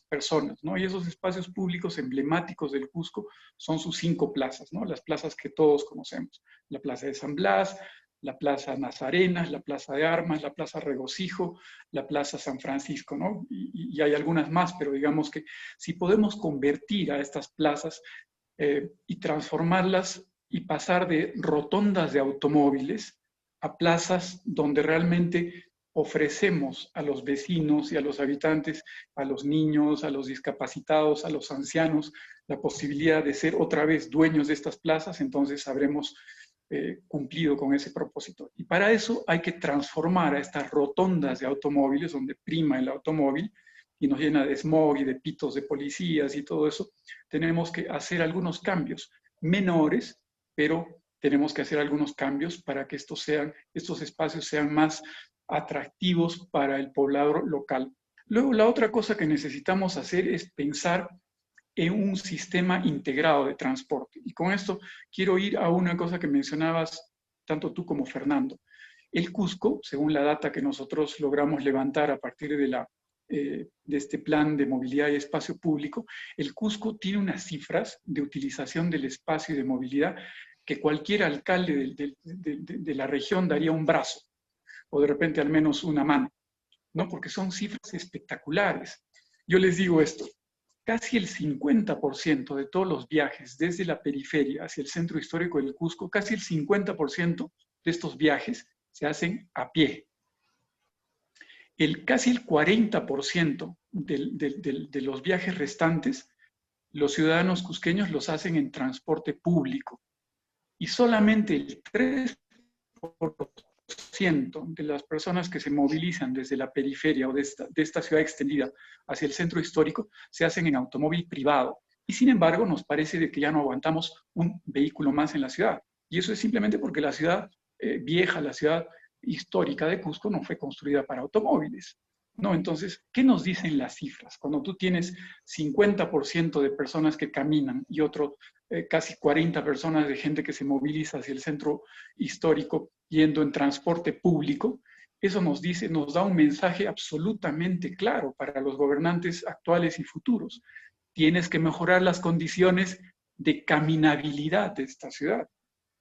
personas, ¿no? Y esos espacios públicos emblemáticos del Cusco son sus 5 plazas, ¿no? Las plazas que todos conocemos. La Plaza de San Blas, la Plaza Nazarenas, la Plaza de Armas, la Plaza Regocijo, la Plaza San Francisco, ¿no? Y hay algunas más, pero digamos que si podemos convertir a estas plazas y transformarlas y pasar de rotondas de automóviles a plazas donde realmente ofrecemos a los vecinos y a los habitantes, a los niños, a los discapacitados, a los ancianos, la posibilidad de ser otra vez dueños de estas plazas, entonces habremos cumplido con ese propósito. Y para eso hay que transformar a estas rotondas de automóviles, donde prima el automóvil, y nos llena de smog y de pitos de policías y todo eso, tenemos que hacer algunos cambios menores, pero tenemos que hacer algunos cambios para que estos espacios sean más atractivos para el poblado local. Luego, la otra cosa que necesitamos hacer es pensar en un sistema integrado de transporte. Y con esto quiero ir a una cosa que mencionabas tanto tú como Fernando. El Cusco, según la data que nosotros logramos levantar a partir de este plan de movilidad y espacio público, el Cusco tiene unas cifras de utilización del espacio y de movilidad que cualquier alcalde de la región daría un brazo, o de repente al menos una mano, ¿no? Porque son cifras espectaculares. Yo les digo esto, casi el 50% de todos los viajes desde la periferia hacia el centro histórico del Cusco, casi el 50% de estos viajes se hacen a pie. Casi el 40% de los viajes restantes, los ciudadanos cusqueños los hacen en transporte público. Y solamente el 3% de las personas que se movilizan desde la periferia o de esta ciudad extendida hacia el centro histórico se hacen en automóvil privado. Y sin embargo, nos parece de que ya no aguantamos un vehículo más en la ciudad. Y eso es simplemente porque la ciudad vieja, la ciudad histórica de Cusco no fue construida para automóviles, ¿no? Entonces, ¿qué nos dicen las cifras? Cuando tú tienes 50% de personas que caminan y otro casi 40 personas de gente que se moviliza hacia el centro histórico yendo en transporte público, eso nos dice, nos da un mensaje absolutamente claro para los gobernantes actuales y futuros. Tienes que mejorar las condiciones de caminabilidad de esta ciudad,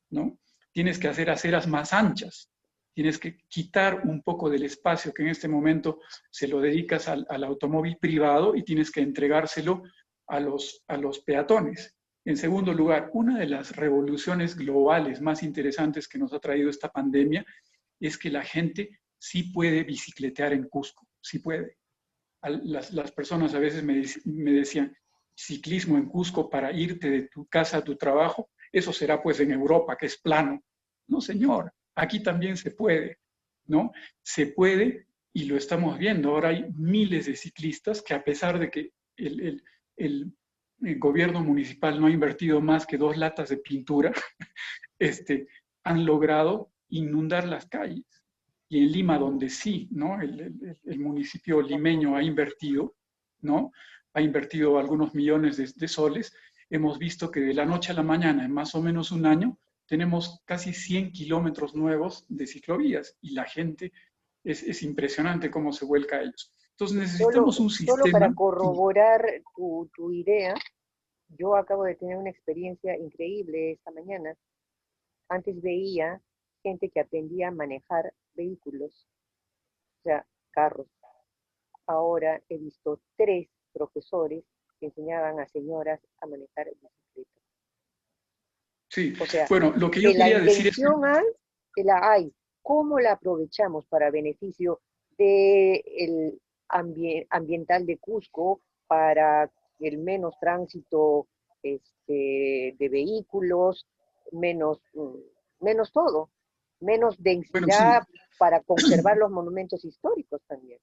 ¿no? Tienes que hacer aceras más anchas, tienes que quitar un poco del espacio que en este momento se lo dedicas al automóvil privado y tienes que entregárselo a los peatones. En segundo lugar, una de las revoluciones globales más interesantes que nos ha traído esta pandemia es que la gente sí puede bicicletear en Cusco, sí puede. Las personas a veces me decían, ciclismo en Cusco para irte de tu casa a tu trabajo, eso será pues en Europa, que es plano. No, señor, aquí también se puede, ¿no? Se puede y lo estamos viendo. Ahora hay miles de ciclistas que a pesar de que el gobierno municipal no ha invertido más que 2 latas de pintura, han logrado inundar las calles. Y en Lima, donde sí, ¿no? El municipio limeño ha invertido, ¿no? Ha invertido algunos millones de soles, hemos visto que de la noche a la mañana, en más o menos un año, tenemos casi 100 kilómetros nuevos de ciclovías y la gente es impresionante cómo se vuelca a ellos. Entonces necesitamos un sistema... Solo para corroborar tu idea, yo acabo de tener una experiencia increíble esta mañana. Antes veía gente que aprendía a manejar vehículos, o sea, carros. Ahora he visto 3 profesores que enseñaban a señoras a manejar bicicletas. Sí, o sea, bueno, lo que yo quería decir es que la hay. ¿Cómo la aprovechamos para beneficio del ambiental de Cusco, para el menos tránsito de vehículos, menos todo, menos densidad, bueno, sí. para conservar los monumentos históricos también?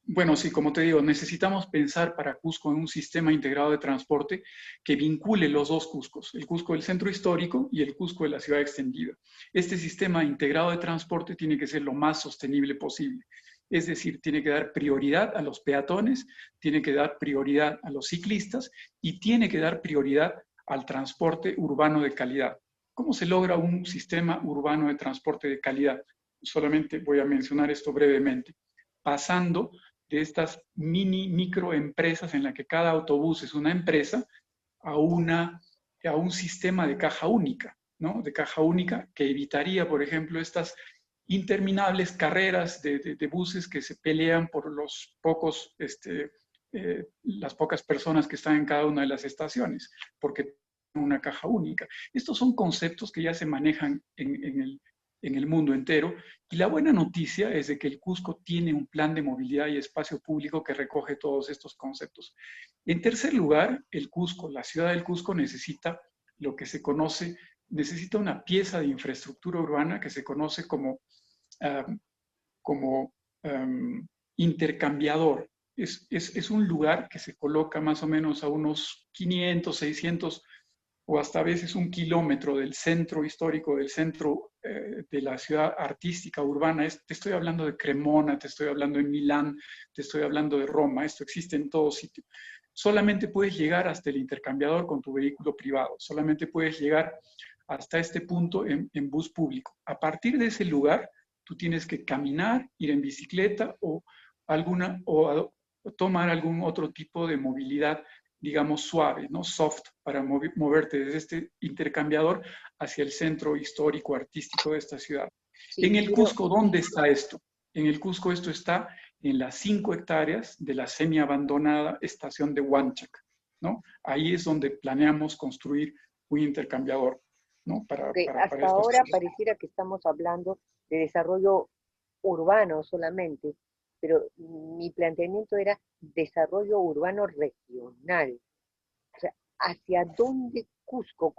Bueno, sí, como te digo, necesitamos pensar para Cusco en un sistema integrado de transporte que vincule los 2 Cuscos, el Cusco del centro histórico y el Cusco de la ciudad extendida. Este sistema integrado de transporte tiene que ser lo más sostenible posible. Es decir, tiene que dar prioridad a los peatones, tiene que dar prioridad a los ciclistas y tiene que dar prioridad al transporte urbano de calidad. ¿Cómo se logra un sistema urbano de transporte de calidad? Solamente voy a mencionar esto brevemente. Pasando de estas microempresas en la que cada autobús es una empresa a un sistema de caja única, ¿no? De caja única, que evitaría, por ejemplo, estas interminables carreras de buses que se pelean por los pocos, las pocas personas que están en cada una de las estaciones, porque una caja única. Estos son conceptos que ya se manejan en el mundo entero, y la buena noticia es de que el Cusco tiene un plan de movilidad y espacio público que recoge todos estos conceptos. En tercer lugar, el Cusco, la ciudad del Cusco necesita lo que se conoce, necesita una pieza de infraestructura urbana que se conoce como, como intercambiador. Es un lugar que se coloca más o menos a unos 500, 600 o hasta a veces 1 kilómetro del centro histórico, del centro de la ciudad artística urbana. Te estoy hablando de Cremona, te estoy hablando de Milán, te estoy hablando de Roma. Esto existe en todo sitio. Solamente puedes llegar hasta el intercambiador con tu vehículo privado. Solamente puedes llegar hasta este punto en bus público. A partir de ese lugar, tú tienes que caminar, ir en bicicleta o tomar algún otro tipo de movilidad, digamos, suave, ¿no? Soft, para moverte desde este intercambiador hacia el centro histórico, artístico de esta ciudad. Sí, en el Cusco, ¿dónde está esto? En el Cusco esto está en las 5 hectáreas de la semi-abandonada estación de Huanchac, ¿no? Ahí es donde planeamos construir un intercambiador, ¿no? Para hasta estas ahora personas. pareciera que estamos hablando de desarrollo urbano solamente, pero mi planteamiento era desarrollo urbano regional. O sea, ¿hacia dónde Cusco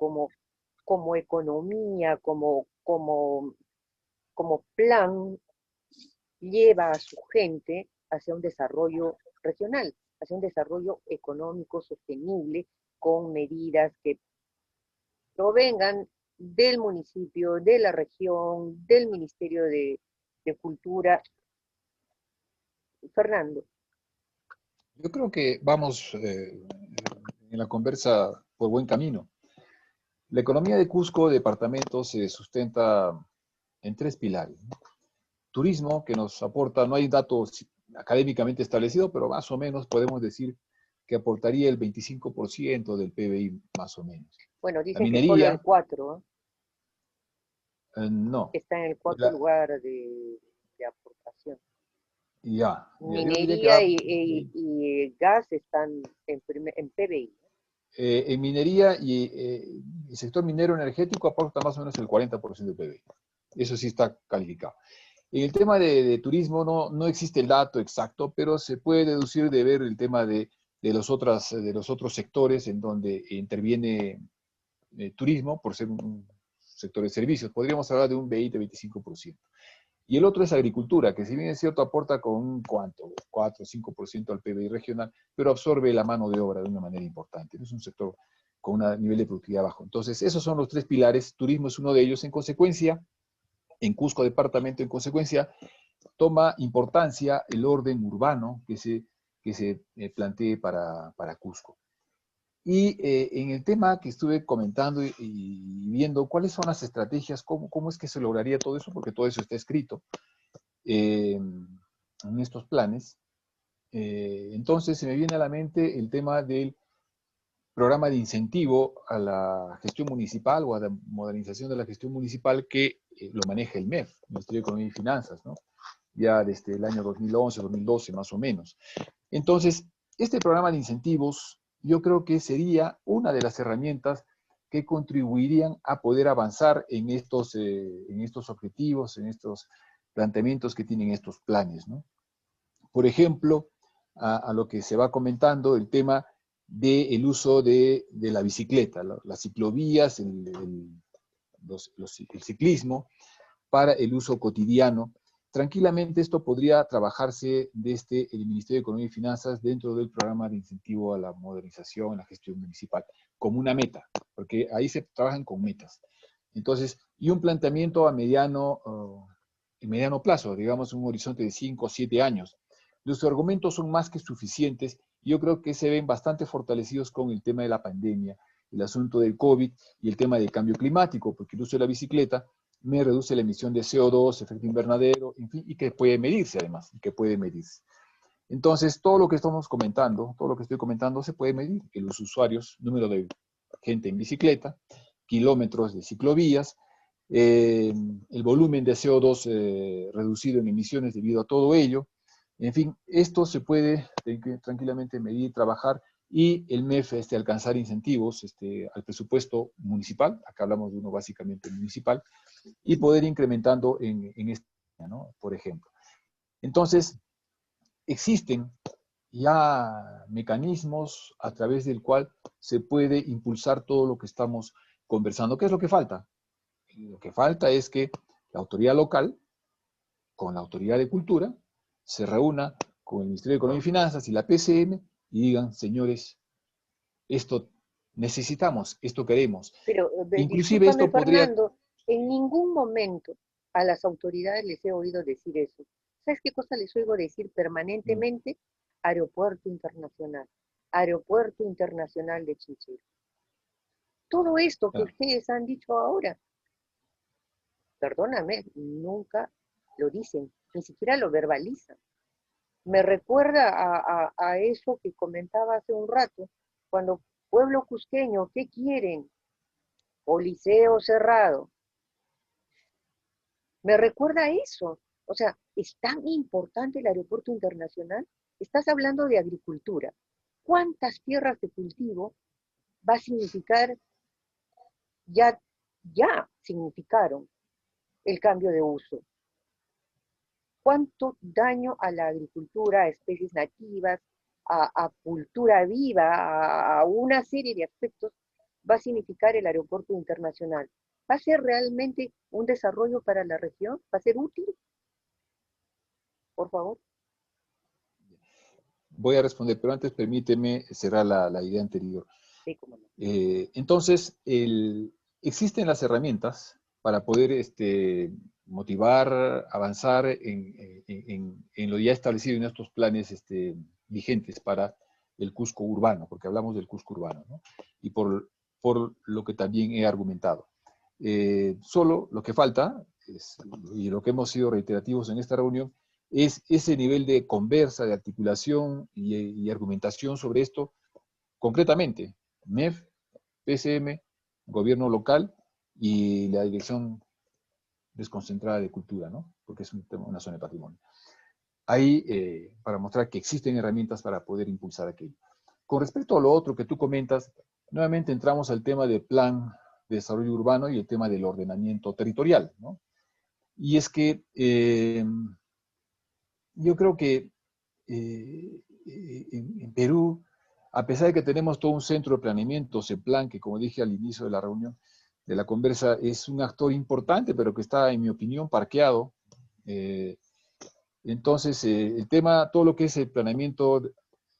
como economía, como plan lleva a su gente hacia un desarrollo regional, hacia un desarrollo económico sostenible con medidas que provengan del municipio, de la región, del Ministerio de Cultura? Fernando. Yo creo que vamos en la conversa por buen camino. La economía de Cusco, departamento, se sustenta en 3 pilares, ¿no? Turismo, que nos aporta, no hay datos académicamente establecidos, pero más o menos podemos decir que aportaría el 25% del PBI, más o menos. Bueno, La dicen que solo el minería, 4, no. está en el cuarto La, lugar de aportación. yo diría que Minería va, y gas están en PBI. en minería y el sector minero energético aporta más o menos el 40% del PBI. Eso sí está calificado. En el tema de turismo no existe el dato exacto, pero se puede deducir de ver el tema de los otros sectores en donde interviene turismo por ser un sector de servicios. Podríamos hablar de un 20-25%. Y el otro es agricultura, que si bien es cierto aporta con un 4 o 5% al PBI regional, pero absorbe la mano de obra de una manera importante. Es un sector con un nivel de productividad bajo. Entonces, esos son los 3 pilares. Turismo es uno de ellos. En consecuencia, en Cusco departamento, en consecuencia, toma importancia el orden urbano que se plantee para Cusco. Y en el tema que estuve comentando y viendo cuáles son las estrategias, cómo es que se lograría todo eso, porque todo eso está escrito en estos planes, entonces se me viene a la mente el tema del programa de incentivo a la gestión municipal o a la modernización de la gestión municipal que lo maneja el MEF, el Ministerio de Economía y Finanzas, ¿no? Ya desde el año 2011, 2012 más o menos. Entonces, este programa de incentivos yo creo que sería una de las herramientas que contribuirían a poder avanzar en estos objetivos, en estos planteamientos que tienen estos planes, ¿no? Por ejemplo, a lo que se va comentando, el tema del uso de la bicicleta, las ciclovías, el ciclismo para el uso cotidiano. Tranquilamente esto podría trabajarse desde el Ministerio de Economía y Finanzas dentro del programa de incentivo a la modernización, a la gestión municipal, como una meta, porque ahí se trabajan con metas. Entonces, y un planteamiento a mediano plazo, digamos un horizonte de 5 o 7 años. Los argumentos son más que suficientes y yo creo que se ven bastante fortalecidos con el tema de la pandemia, el asunto del COVID y el tema del cambio climático, porque el uso de la bicicleta me reduce la emisión de CO2, efecto invernadero, en fin, y que puede medirse además, y que puede medirse. Entonces, todo lo que estamos comentando, todo lo que estoy comentando se puede medir, que los usuarios, número de gente en bicicleta, kilómetros de ciclovías, el volumen de CO2 reducido en emisiones debido a todo ello. En fin, esto se puede tranquilamente medir, trabajar, y el MEF alcanzar incentivos al presupuesto municipal, acá hablamos de uno básicamente municipal, y poder ir incrementando en esta, ¿no? Por ejemplo. Entonces, existen ya mecanismos a través del cual se puede impulsar todo lo que estamos conversando. ¿Qué es lo que falta? Lo que falta es que la autoridad local, con la autoridad de cultura, se reúna con el Ministerio de Economía y Finanzas y la PCM y digan, señores, esto necesitamos, esto queremos. Pero Inclusive discúlpame, esto podría... Fernando, en ningún momento a las autoridades les he oído decir eso. ¿Sabes qué cosa les oigo decir permanentemente? Aeropuerto Internacional, Aeropuerto Internacional de Chinchero. Todo esto que Claro. ustedes han dicho ahora, perdóname, nunca lo dicen, ni siquiera lo verbalizan. Me recuerda a eso que comentaba hace un rato, cuando pueblo cusqueño, ¿qué quieren? O liceo cerrado. Me recuerda a eso. O sea, es tan importante el aeropuerto internacional. Estás hablando de agricultura. ¿Cuántas tierras de cultivo va a significar, ya significaron el cambio de uso? ¿Cuánto daño a la agricultura, a especies nativas, a cultura viva, a una serie de aspectos va a significar el aeropuerto internacional? ¿Va a ser realmente un desarrollo para la región? ¿Va a ser útil? Por favor. Voy a responder, pero antes permíteme cerrar la idea anterior. Sí, cómo no. Entonces, existen las herramientas para poder motivar, avanzar en lo ya establecido en estos planes vigentes para el Cusco urbano, porque hablamos del Cusco urbano, ¿no? Y por lo que también he argumentado. Solo lo que falta, y lo que hemos sido reiterativos en esta reunión, es ese nivel de conversa, de articulación y argumentación sobre esto concretamente. MEF, PCM, gobierno local y la Dirección Desconcentrada de Cultura, ¿no? Porque es una zona de patrimonio. Ahí, para mostrar que existen herramientas para poder impulsar aquello. Con respecto a lo otro que tú comentas, nuevamente entramos al tema del plan de desarrollo urbano y el tema del ordenamiento territorial, ¿no? Y es que yo creo que en Perú, a pesar de que tenemos todo un centro de planeamiento, CEPLAN, que como dije al inicio de la reunión, de la conversa, es un actor importante, pero que está, en mi opinión, parqueado. Entonces, el tema, todo lo que es el planeamiento,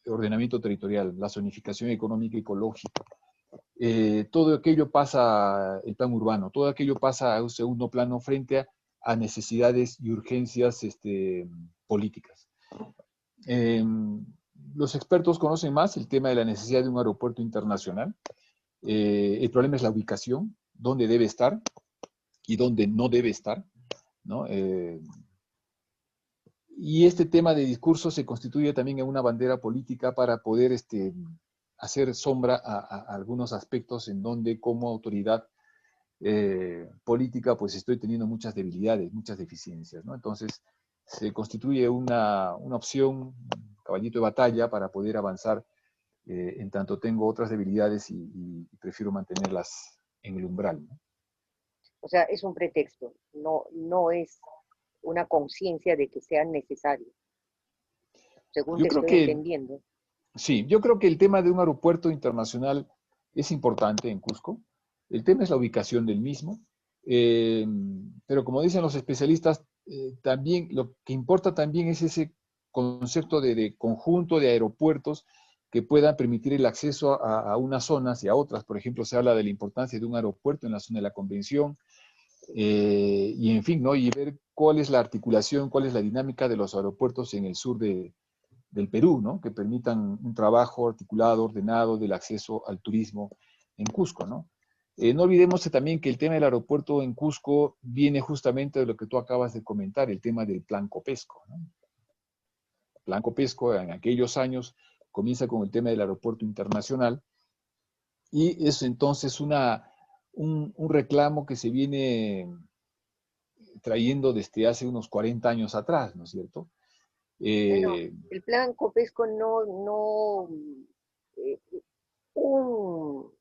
ordenamiento territorial, la zonificación económica y ecológica, todo aquello pasa, el plan urbano, todo aquello pasa a un segundo plano frente a necesidades y urgencias políticas. Los expertos conocen más el tema de la necesidad de un aeropuerto internacional. El problema es la ubicación, dónde debe estar y dónde no debe estar, ¿no? Y este tema de discurso se constituye también en una bandera política para poder hacer sombra a algunos aspectos en donde como autoridad política pues estoy teniendo muchas debilidades, muchas deficiencias, ¿no? Entonces se constituye una opción, un caballito de batalla para poder avanzar en tanto tengo otras debilidades y prefiero mantenerlas en el umbral, ¿no? O sea, es un pretexto, no es una conciencia de que sean necesarios, según Yo te creo estoy que, entendiendo. sí, yo creo que el tema de un aeropuerto internacional es importante en Cusco. El tema es la ubicación del mismo, pero como dicen los especialistas, también lo que importa también es ese concepto de conjunto de aeropuertos que puedan permitir el acceso a unas zonas y a otras. Por ejemplo, se habla de la importancia de un aeropuerto en la zona de la Convención, y en fin, ¿no? Y ver cuál es la articulación, cuál es la dinámica de los aeropuertos en el sur del Perú, ¿no? Que permitan un trabajo articulado, ordenado del acceso al turismo en Cusco, ¿no? No olvidemos también que el tema del aeropuerto en Cusco viene justamente de lo que tú acabas de comentar, el tema del Plan Copesco, ¿no? El Plan Copesco en aquellos años comienza con el tema del aeropuerto internacional y es entonces un reclamo que se viene trayendo desde hace unos 40 años atrás, ¿no es cierto? Bueno, el plan Copesco eh, un,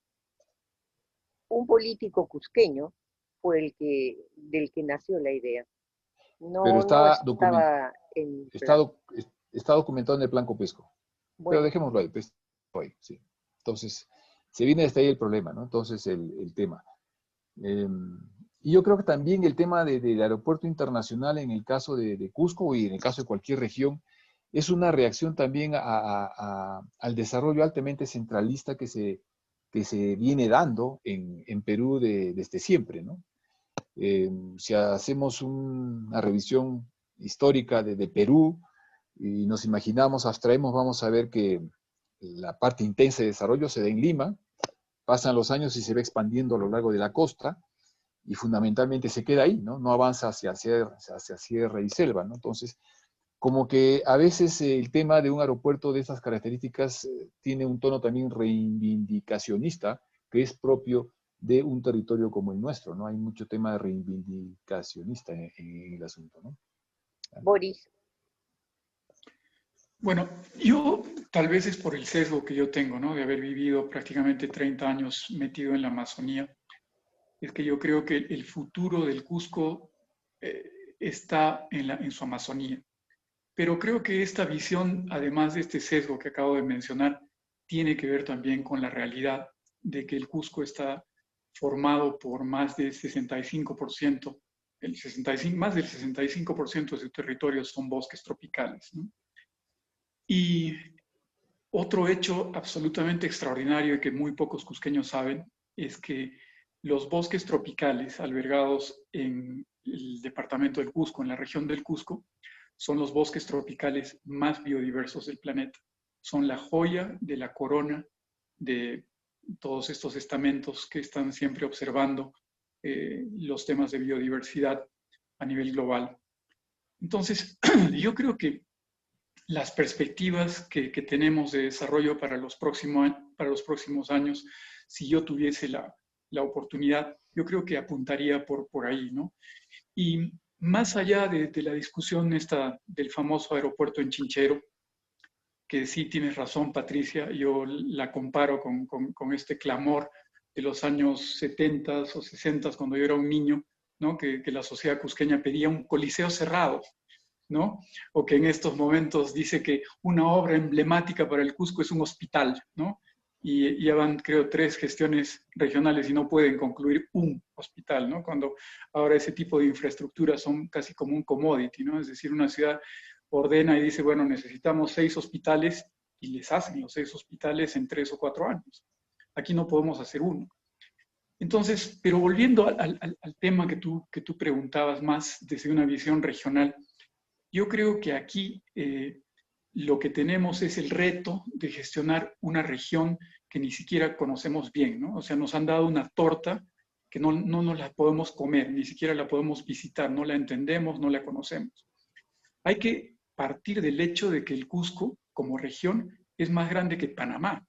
un político cusqueño fue del que nació la idea. Pero No estaba en plan. está documentado en el plan Copesco. Pero Bueno, dejémoslo ahí, pues, hoy, sí. Entonces, se viene desde ahí el problema, ¿no? Entonces, el tema. Y yo creo que también el tema del aeropuerto internacional en el caso de Cusco y en el caso de cualquier región, es una reacción también al desarrollo altamente centralista que se viene dando en Perú desde siempre, ¿no? Si hacemos una revisión histórica de Perú y nos imaginamos, abstraemos, vamos a ver que la parte intensa de desarrollo se da en Lima, pasan los años y se va expandiendo a lo largo de la costa, y fundamentalmente se queda ahí, ¿no? No avanza hacia sierra y selva, ¿no? Entonces, como que a veces el tema de un aeropuerto de esas características tiene un tono también reivindicacionista, que es propio de un territorio como el nuestro, ¿no? Hay mucho tema reivindicacionista en el asunto, ¿no? Boris. Bueno, yo tal vez es por el sesgo que yo tengo, ¿no? De haber vivido prácticamente 30 años metido en la Amazonía. Es que yo creo que el futuro del Cusco está en su Amazonía. Pero creo que esta visión, además de este sesgo que acabo de mencionar, tiene que ver también con la realidad de que el Cusco está formado por más del 65%, más del 65% de su territorio son bosques tropicales, ¿no? Y otro hecho absolutamente extraordinario y que muy pocos cusqueños saben es que los bosques tropicales albergados en el departamento del Cusco, en la región del Cusco, son los bosques tropicales más biodiversos del planeta. Son la joya de la corona de todos estos estamentos que están siempre observando los temas de biodiversidad a nivel global. Entonces, yo creo que las perspectivas que tenemos de desarrollo para los próximos años, si yo tuviese la oportunidad, yo creo que apuntaría por ahí, ¿no? Y más allá de la discusión esta del famoso aeropuerto en Chinchero, que sí tienes razón, Patricia, yo la comparo con este clamor de los años 70 o 60, cuando yo era un niño, ¿no? Que la sociedad cusqueña pedía un coliseo cerrado, ¿no? O que en estos momentos dice que una obra emblemática para el Cusco es un hospital, ¿no? Y ya van, creo, 3 gestiones regionales y no pueden concluir un hospital, ¿no? Cuando ahora ese tipo de infraestructuras son casi como un commodity, ¿no? Es decir, una ciudad ordena y dice, bueno, necesitamos 6 hospitales y les hacen los 6 hospitales en 3 o 4 años. Aquí no podemos hacer uno. Entonces, pero volviendo al tema que tú preguntabas más desde una visión regional, yo creo que aquí lo que tenemos es el reto de gestionar una región que ni siquiera conocemos bien, ¿no? O sea, nos han dado una torta que no nos la podemos comer, ni siquiera la podemos visitar, no la entendemos, no la conocemos. Hay que partir del hecho de que el Cusco, como región, es más grande que Panamá.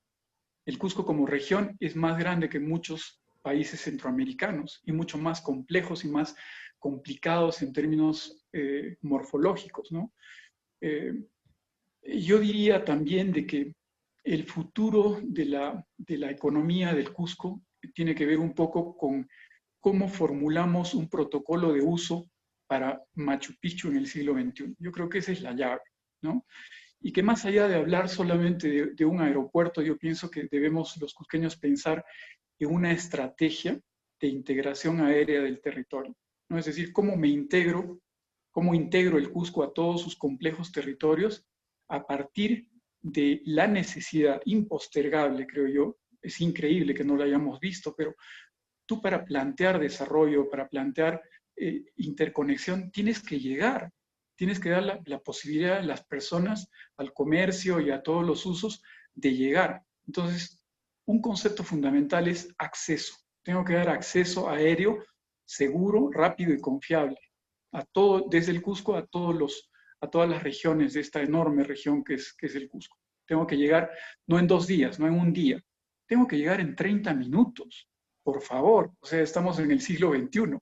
El Cusco como región es más grande que muchos países centroamericanos y mucho más complejos y más complicados en términos morfológicos, ¿no? Yo diría también de que el futuro de la economía del Cusco tiene que ver un poco con cómo formulamos un protocolo de uso para Machu Picchu en el siglo XXI. Yo creo que esa es la llave, ¿no? Y que más allá de hablar solamente de un aeropuerto, yo pienso que debemos los cusqueños pensar en una estrategia de integración aérea del territorio, ¿no? Es decir, cómo integro el Cusco a todos sus complejos territorios a partir de la necesidad impostergable, creo yo. Es increíble que no lo hayamos visto, pero tú para plantear desarrollo, para plantear interconexión, tienes que dar la posibilidad a las personas, al comercio y a todos los usos de llegar. Entonces, un concepto fundamental es acceso. Tengo que dar acceso aéreo seguro, rápido y confiable a todo, desde el Cusco a todas las regiones de esta enorme región que es el Cusco. Tengo que llegar no en 2 días, no en un día, tengo que llegar en 30 minutos, por favor, o sea, estamos en el siglo XXI.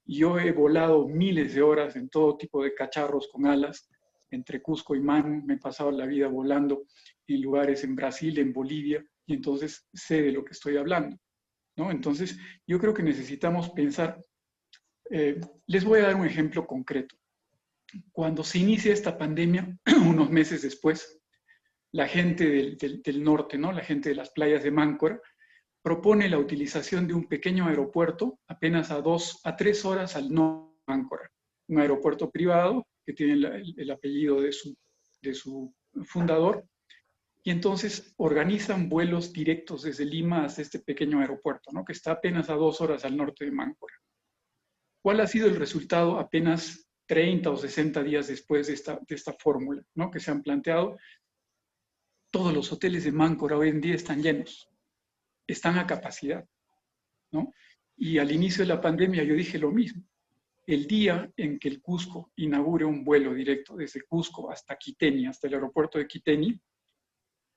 Y yo he volado miles de horas en todo tipo de cacharros con alas, entre Cusco y Manu, me he pasado la vida volando en lugares en Brasil, en Bolivia, y entonces sé de lo que estoy hablando, ¿no? Entonces, yo creo que necesitamos pensar, les voy a dar un ejemplo concreto. Cuando se inicia esta pandemia, unos meses después, la gente del norte, ¿no? La gente de las playas de Máncora, propone la utilización de un pequeño aeropuerto apenas a 3 horas al norte de Máncora, un aeropuerto privado que tiene el apellido de su fundador, y entonces organizan vuelos directos desde Lima hasta este pequeño aeropuerto, ¿no? Que está apenas a 2 horas al norte de Máncora. ¿Cuál ha sido el resultado apenas 30 o 60 días después de esta fórmula, ¿no? Que se han planteado? Todos los hoteles de Máncora hoy en día están llenos, están a capacidad, ¿no? Y al inicio de la pandemia yo dije lo mismo. El día en que el Cusco inaugure un vuelo directo desde Cusco hasta Quiteni, hasta el aeropuerto de Quiteni,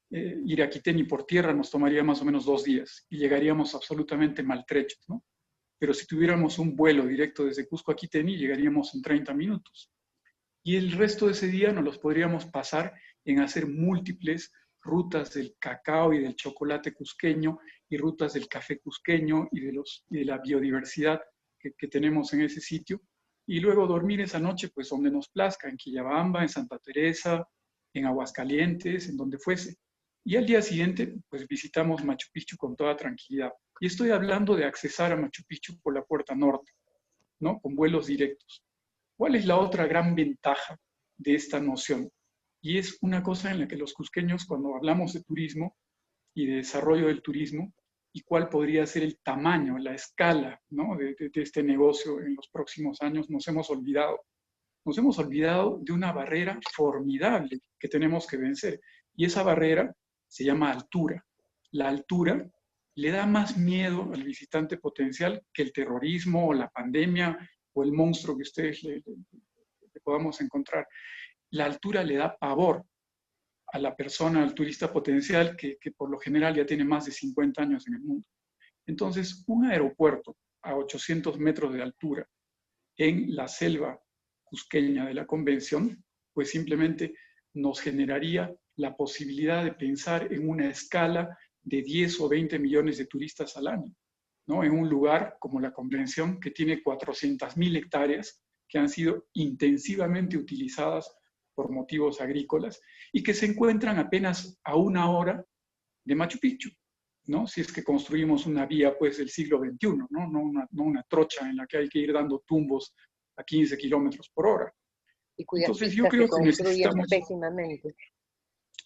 ir a Quiteni por tierra nos tomaría más o menos 2 días y llegaríamos absolutamente maltrechos, ¿no? Pero si tuviéramos un vuelo directo desde Cusco a Quiteni, llegaríamos en 30 minutos. Y el resto de ese día nos los podríamos pasar en hacer múltiples rutas del cacao y del chocolate cusqueño y rutas del café cusqueño y de la biodiversidad que tenemos en ese sitio. Y luego dormir esa noche, pues donde nos plazca, en Quillabamba, en Santa Teresa, en Aguascalientes, en donde fuese. Y al día siguiente, pues visitamos Machu Picchu con toda tranquilidad. Y estoy hablando de accesar a Machu Picchu por la puerta norte, ¿no? Con vuelos directos. ¿Cuál es la otra gran ventaja de esta noción? Y es una cosa en la que los cusqueños, cuando hablamos de turismo y de desarrollo del turismo, y cuál podría ser el tamaño, la escala, ¿no? de este negocio en los próximos años, nos hemos olvidado. Nos hemos olvidado de una barrera formidable que tenemos que vencer. Y esa barrera se llama altura. La altura le da más miedo al visitante potencial que el terrorismo o la pandemia o el monstruo que ustedes le podamos encontrar. La altura le da pavor a la persona, al turista potencial, que por lo general ya tiene más de 50 años en el mundo. Entonces, un aeropuerto a 800 metros de altura en la selva cusqueña de la Convención, pues simplemente nos generaría la posibilidad de pensar en una escala de 10 o 20 millones de turistas al año, ¿no? En un lugar como la Convención, que tiene 400.000 hectáreas que han sido intensivamente utilizadas por motivos agrícolas y que se encuentran apenas a 1 hora de Machu Picchu, ¿no? Si es que construimos una vía pues del siglo XXI, ¿no? No una trocha en la que hay que ir dando tumbos a 15 kilómetros por hora. Y cuyas Entonces pistas yo creo se que necesitamos... pésimamente.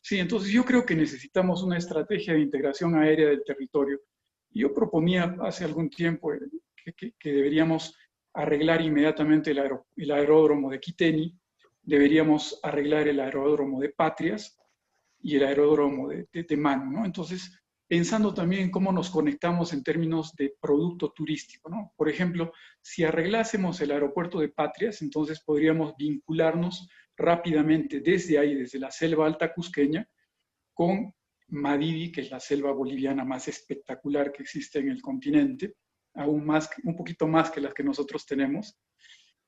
Sí, entonces yo creo que necesitamos una estrategia de integración aérea del territorio. Yo proponía hace algún tiempo que deberíamos arreglar inmediatamente el aeródromo de Quiteni, deberíamos arreglar el aeródromo de Patrias y el aeródromo de Manu, ¿no? Entonces, pensando también en cómo nos conectamos en términos de producto turístico, ¿no? Por ejemplo, si arreglásemos el aeropuerto de Patrias, entonces podríamos vincularnos rápidamente desde ahí, desde la selva alta cusqueña, con Madidi, que es la selva boliviana más espectacular que existe en el continente, aún más, un poquito más que las que nosotros tenemos,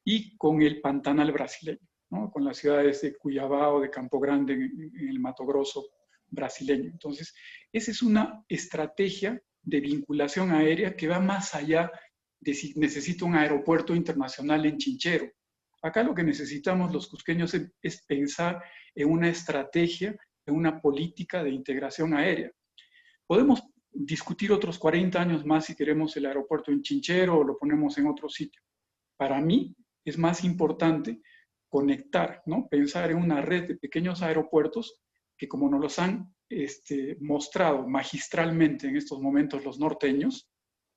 y con el Pantanal brasileño, ¿no? Con las ciudades de Cuiabá o de Campo Grande en el Mato Grosso brasileño. Entonces, esa es una estrategia de vinculación aérea que va más allá de si necesito un aeropuerto internacional en Chinchero. Acá lo que necesitamos los cusqueños es pensar en una estrategia, en una política de integración aérea. Podemos discutir otros 40 años más si queremos el aeropuerto en Chinchero o lo ponemos en otro sitio. Para mí es más importante conectar, ¿no? Pensar en una red de pequeños aeropuertos que, como nos los han mostrado magistralmente en estos momentos los norteños,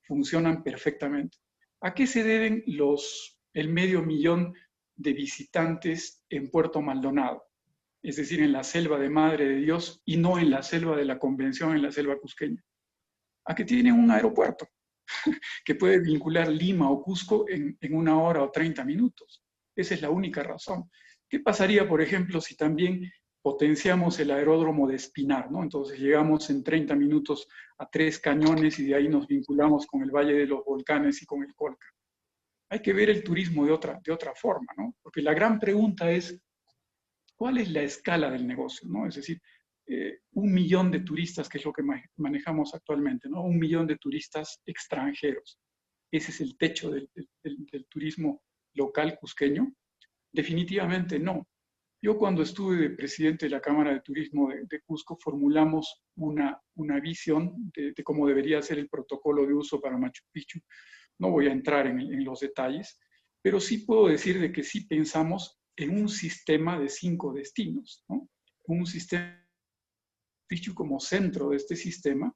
funcionan perfectamente. ¿A qué se deben el 500.000 de visitantes en Puerto Maldonado? Es decir, en la selva de Madre de Dios y no en la selva de la Convención, en la selva cusqueña. ¿A qué tienen un aeropuerto que puede vincular Lima o Cusco en 1 hora o 30 minutos? Esa es la única razón. ¿Qué pasaría, por ejemplo, si también potenciamos el aeródromo de Espinar, ¿no? Entonces llegamos en 30 minutos a Tres Cañones y de ahí nos vinculamos con el Valle de los Volcanes y con el Colca. Hay que ver el turismo de otra forma, ¿no? Porque la gran pregunta es, ¿cuál es la escala del negocio, ¿no? Es decir, 1 millón de turistas, que es lo que manejamos actualmente, ¿no? 1 millón de turistas extranjeros. ¿Ese es el techo del turismo local cusqueño? Definitivamente no. Yo cuando estuve de presidente de la Cámara de Turismo de Cusco formulamos una visión de cómo debería ser el protocolo de uso para Machu Picchu. No voy a entrar en los detalles, pero sí puedo decir de que sí pensamos en un sistema de 5 destinos, ¿no? Un sistema Picchu como centro de este sistema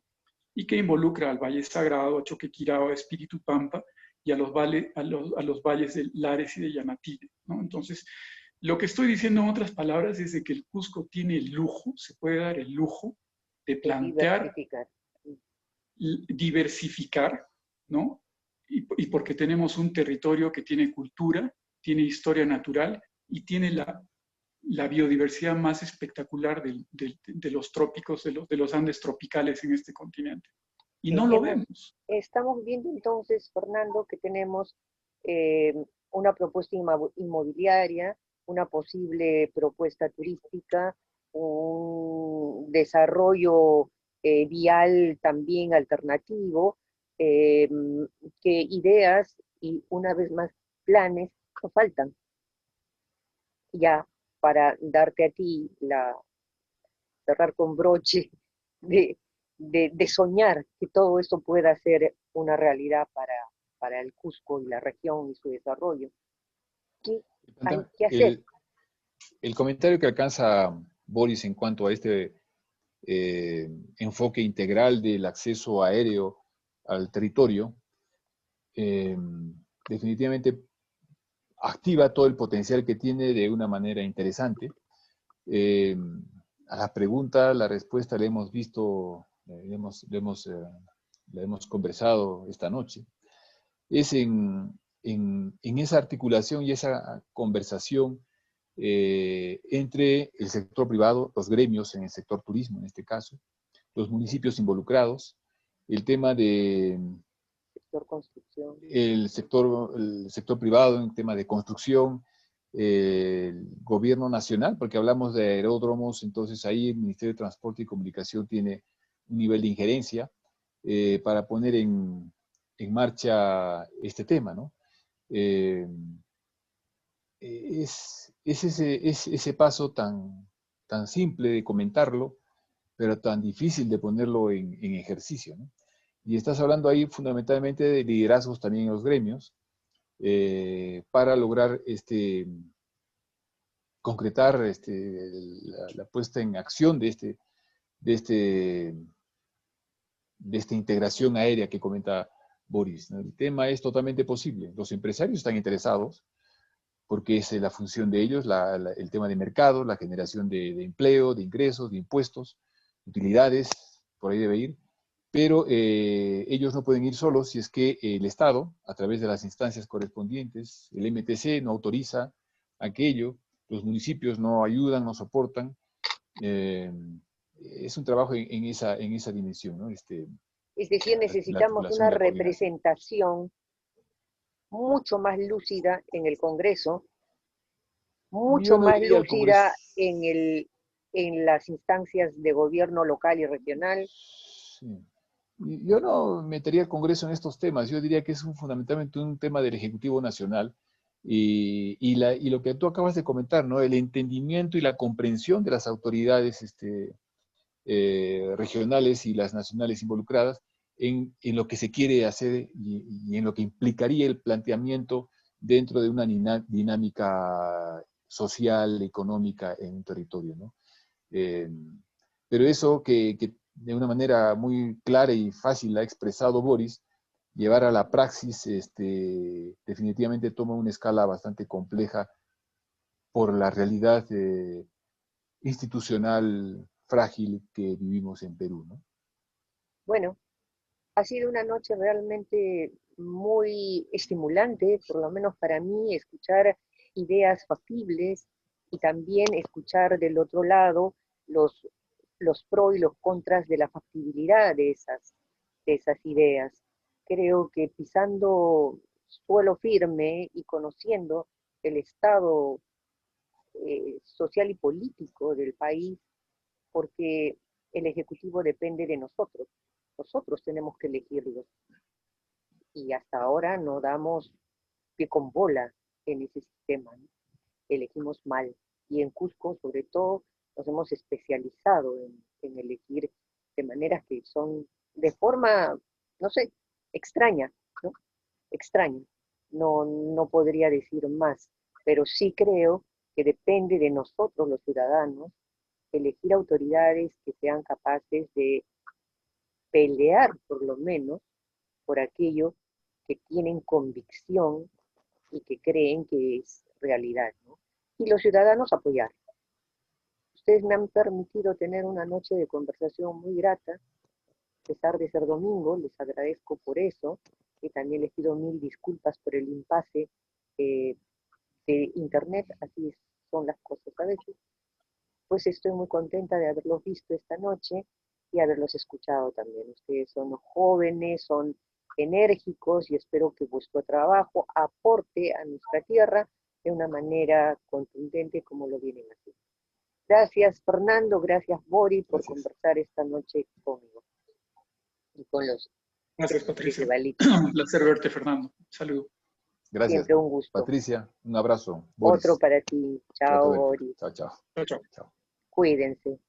y que involucra al Valle Sagrado, a Choquequirao, a Espíritu Pampa y a los valles de Lares y de Yanatile, ¿no? Entonces, lo que estoy diciendo en otras palabras es de que el Cusco tiene el lujo, se puede dar el lujo de plantear, diversificar, ¿no? Y porque tenemos un territorio que tiene cultura, tiene historia natural y tiene la biodiversidad más espectacular de los trópicos, de los Andes tropicales en este continente. Y no lo vemos. Estamos viendo entonces, Fernando, que tenemos una propuesta inmobiliaria, una posible propuesta turística, un desarrollo vial también alternativo, que ideas y una vez más planes nos faltan ya para darte a ti cerrar con broche de soñar que todo esto pueda ser una realidad para el Cusco y la región y su desarrollo. ¿Qué hay que hacer? El comentario que alcanza Boris en cuanto a este enfoque integral del acceso aéreo al territorio, definitivamente activa todo el potencial que tiene de una manera interesante. A la pregunta, la respuesta la hemos visto, la hemos conversado esta noche. Es en esa articulación y esa conversación entre el sector privado, los gremios en el sector turismo en este caso, los municipios involucrados, el tema de construcción. el sector privado en tema de construcción, el gobierno nacional, porque hablamos de aeródromos, entonces ahí el Ministerio de Transporte y Comunicación tiene un nivel de injerencia para poner en marcha este tema, ¿no? Es ese paso tan simple de comentarlo, pero tan difícil de ponerlo en ejercicio, ¿no? Y estás hablando ahí fundamentalmente de liderazgos también en los gremios, para lograr concretar la puesta en acción de esta integración aérea que comenta Boris, ¿no? El tema es totalmente posible. Los empresarios están interesados, porque es la función de ellos, el tema de mercado, la generación de empleo, de ingresos, de impuestos, utilidades, por ahí debe ir, pero ellos no pueden ir solos si es que el Estado, a través de las instancias correspondientes, el MTC no autoriza aquello, los municipios no ayudan, no soportan. Es un trabajo en esa dimensión, ¿no? Es decir, La necesitamos articulación una y la coordinación. representación mucho más lúcida en el Congreso, mucho Yo no más diría al Congreso. lúcida en las instancias de gobierno local y regional. Sí. Yo no metería el Congreso en estos temas, yo diría que es fundamentalmente un tema del Ejecutivo Nacional y lo que tú acabas de comentar, ¿no? El entendimiento y la comprensión de las autoridades regionales y las nacionales involucradas en lo que se quiere hacer y en lo que implicaría el planteamiento dentro de una dinámica social, económica en un territorio, ¿no? Pero eso que de una manera muy clara y fácil ha expresado Boris, llevar a la praxis definitivamente toma una escala bastante compleja por la realidad institucional frágil que vivimos en Perú, ¿no? Bueno, ha sido una noche realmente muy estimulante, por lo menos para mí, escuchar ideas factibles, y también escuchar del otro lado los pros y los contras de la factibilidad de esas ideas. Creo que pisando suelo firme y conociendo el estado social y político del país, porque el Ejecutivo depende de nosotros. Nosotros tenemos que elegirlo. Y hasta ahora no damos pie con bola en ese sistema, ¿no? Elegimos mal. Y en Cusco, sobre todo, nos hemos especializado en elegir de maneras que son de forma, no sé, extraña, ¿no? Extraña. No podría decir más, pero sí creo que depende de nosotros los ciudadanos elegir autoridades que sean capaces de pelear por lo menos por aquello que tienen convicción y que creen que es realidad, ¿no? Y los ciudadanos apoyar. Ustedes me han permitido tener una noche de conversación muy grata, a pesar de ser domingo, les agradezco por eso, y también les pido mil disculpas por el impasse de internet, así son las cosas a veces. Pues estoy muy contenta de haberlos visto esta noche y haberlos escuchado también. Ustedes son jóvenes, son enérgicos y espero que vuestro trabajo aporte a nuestra tierra de una manera contundente como lo vienen haciendo. Gracias Fernando, gracias Bori por conversar esta noche conmigo y con los Gracias, Patricia. Un placer verte, Fernando. Saludos. Gracias. Siempre un gusto. Patricia, un abrazo. Boris. Otro para ti. Chao, Bori. Chao, chao. Chao, chao. Chao. Cuídense.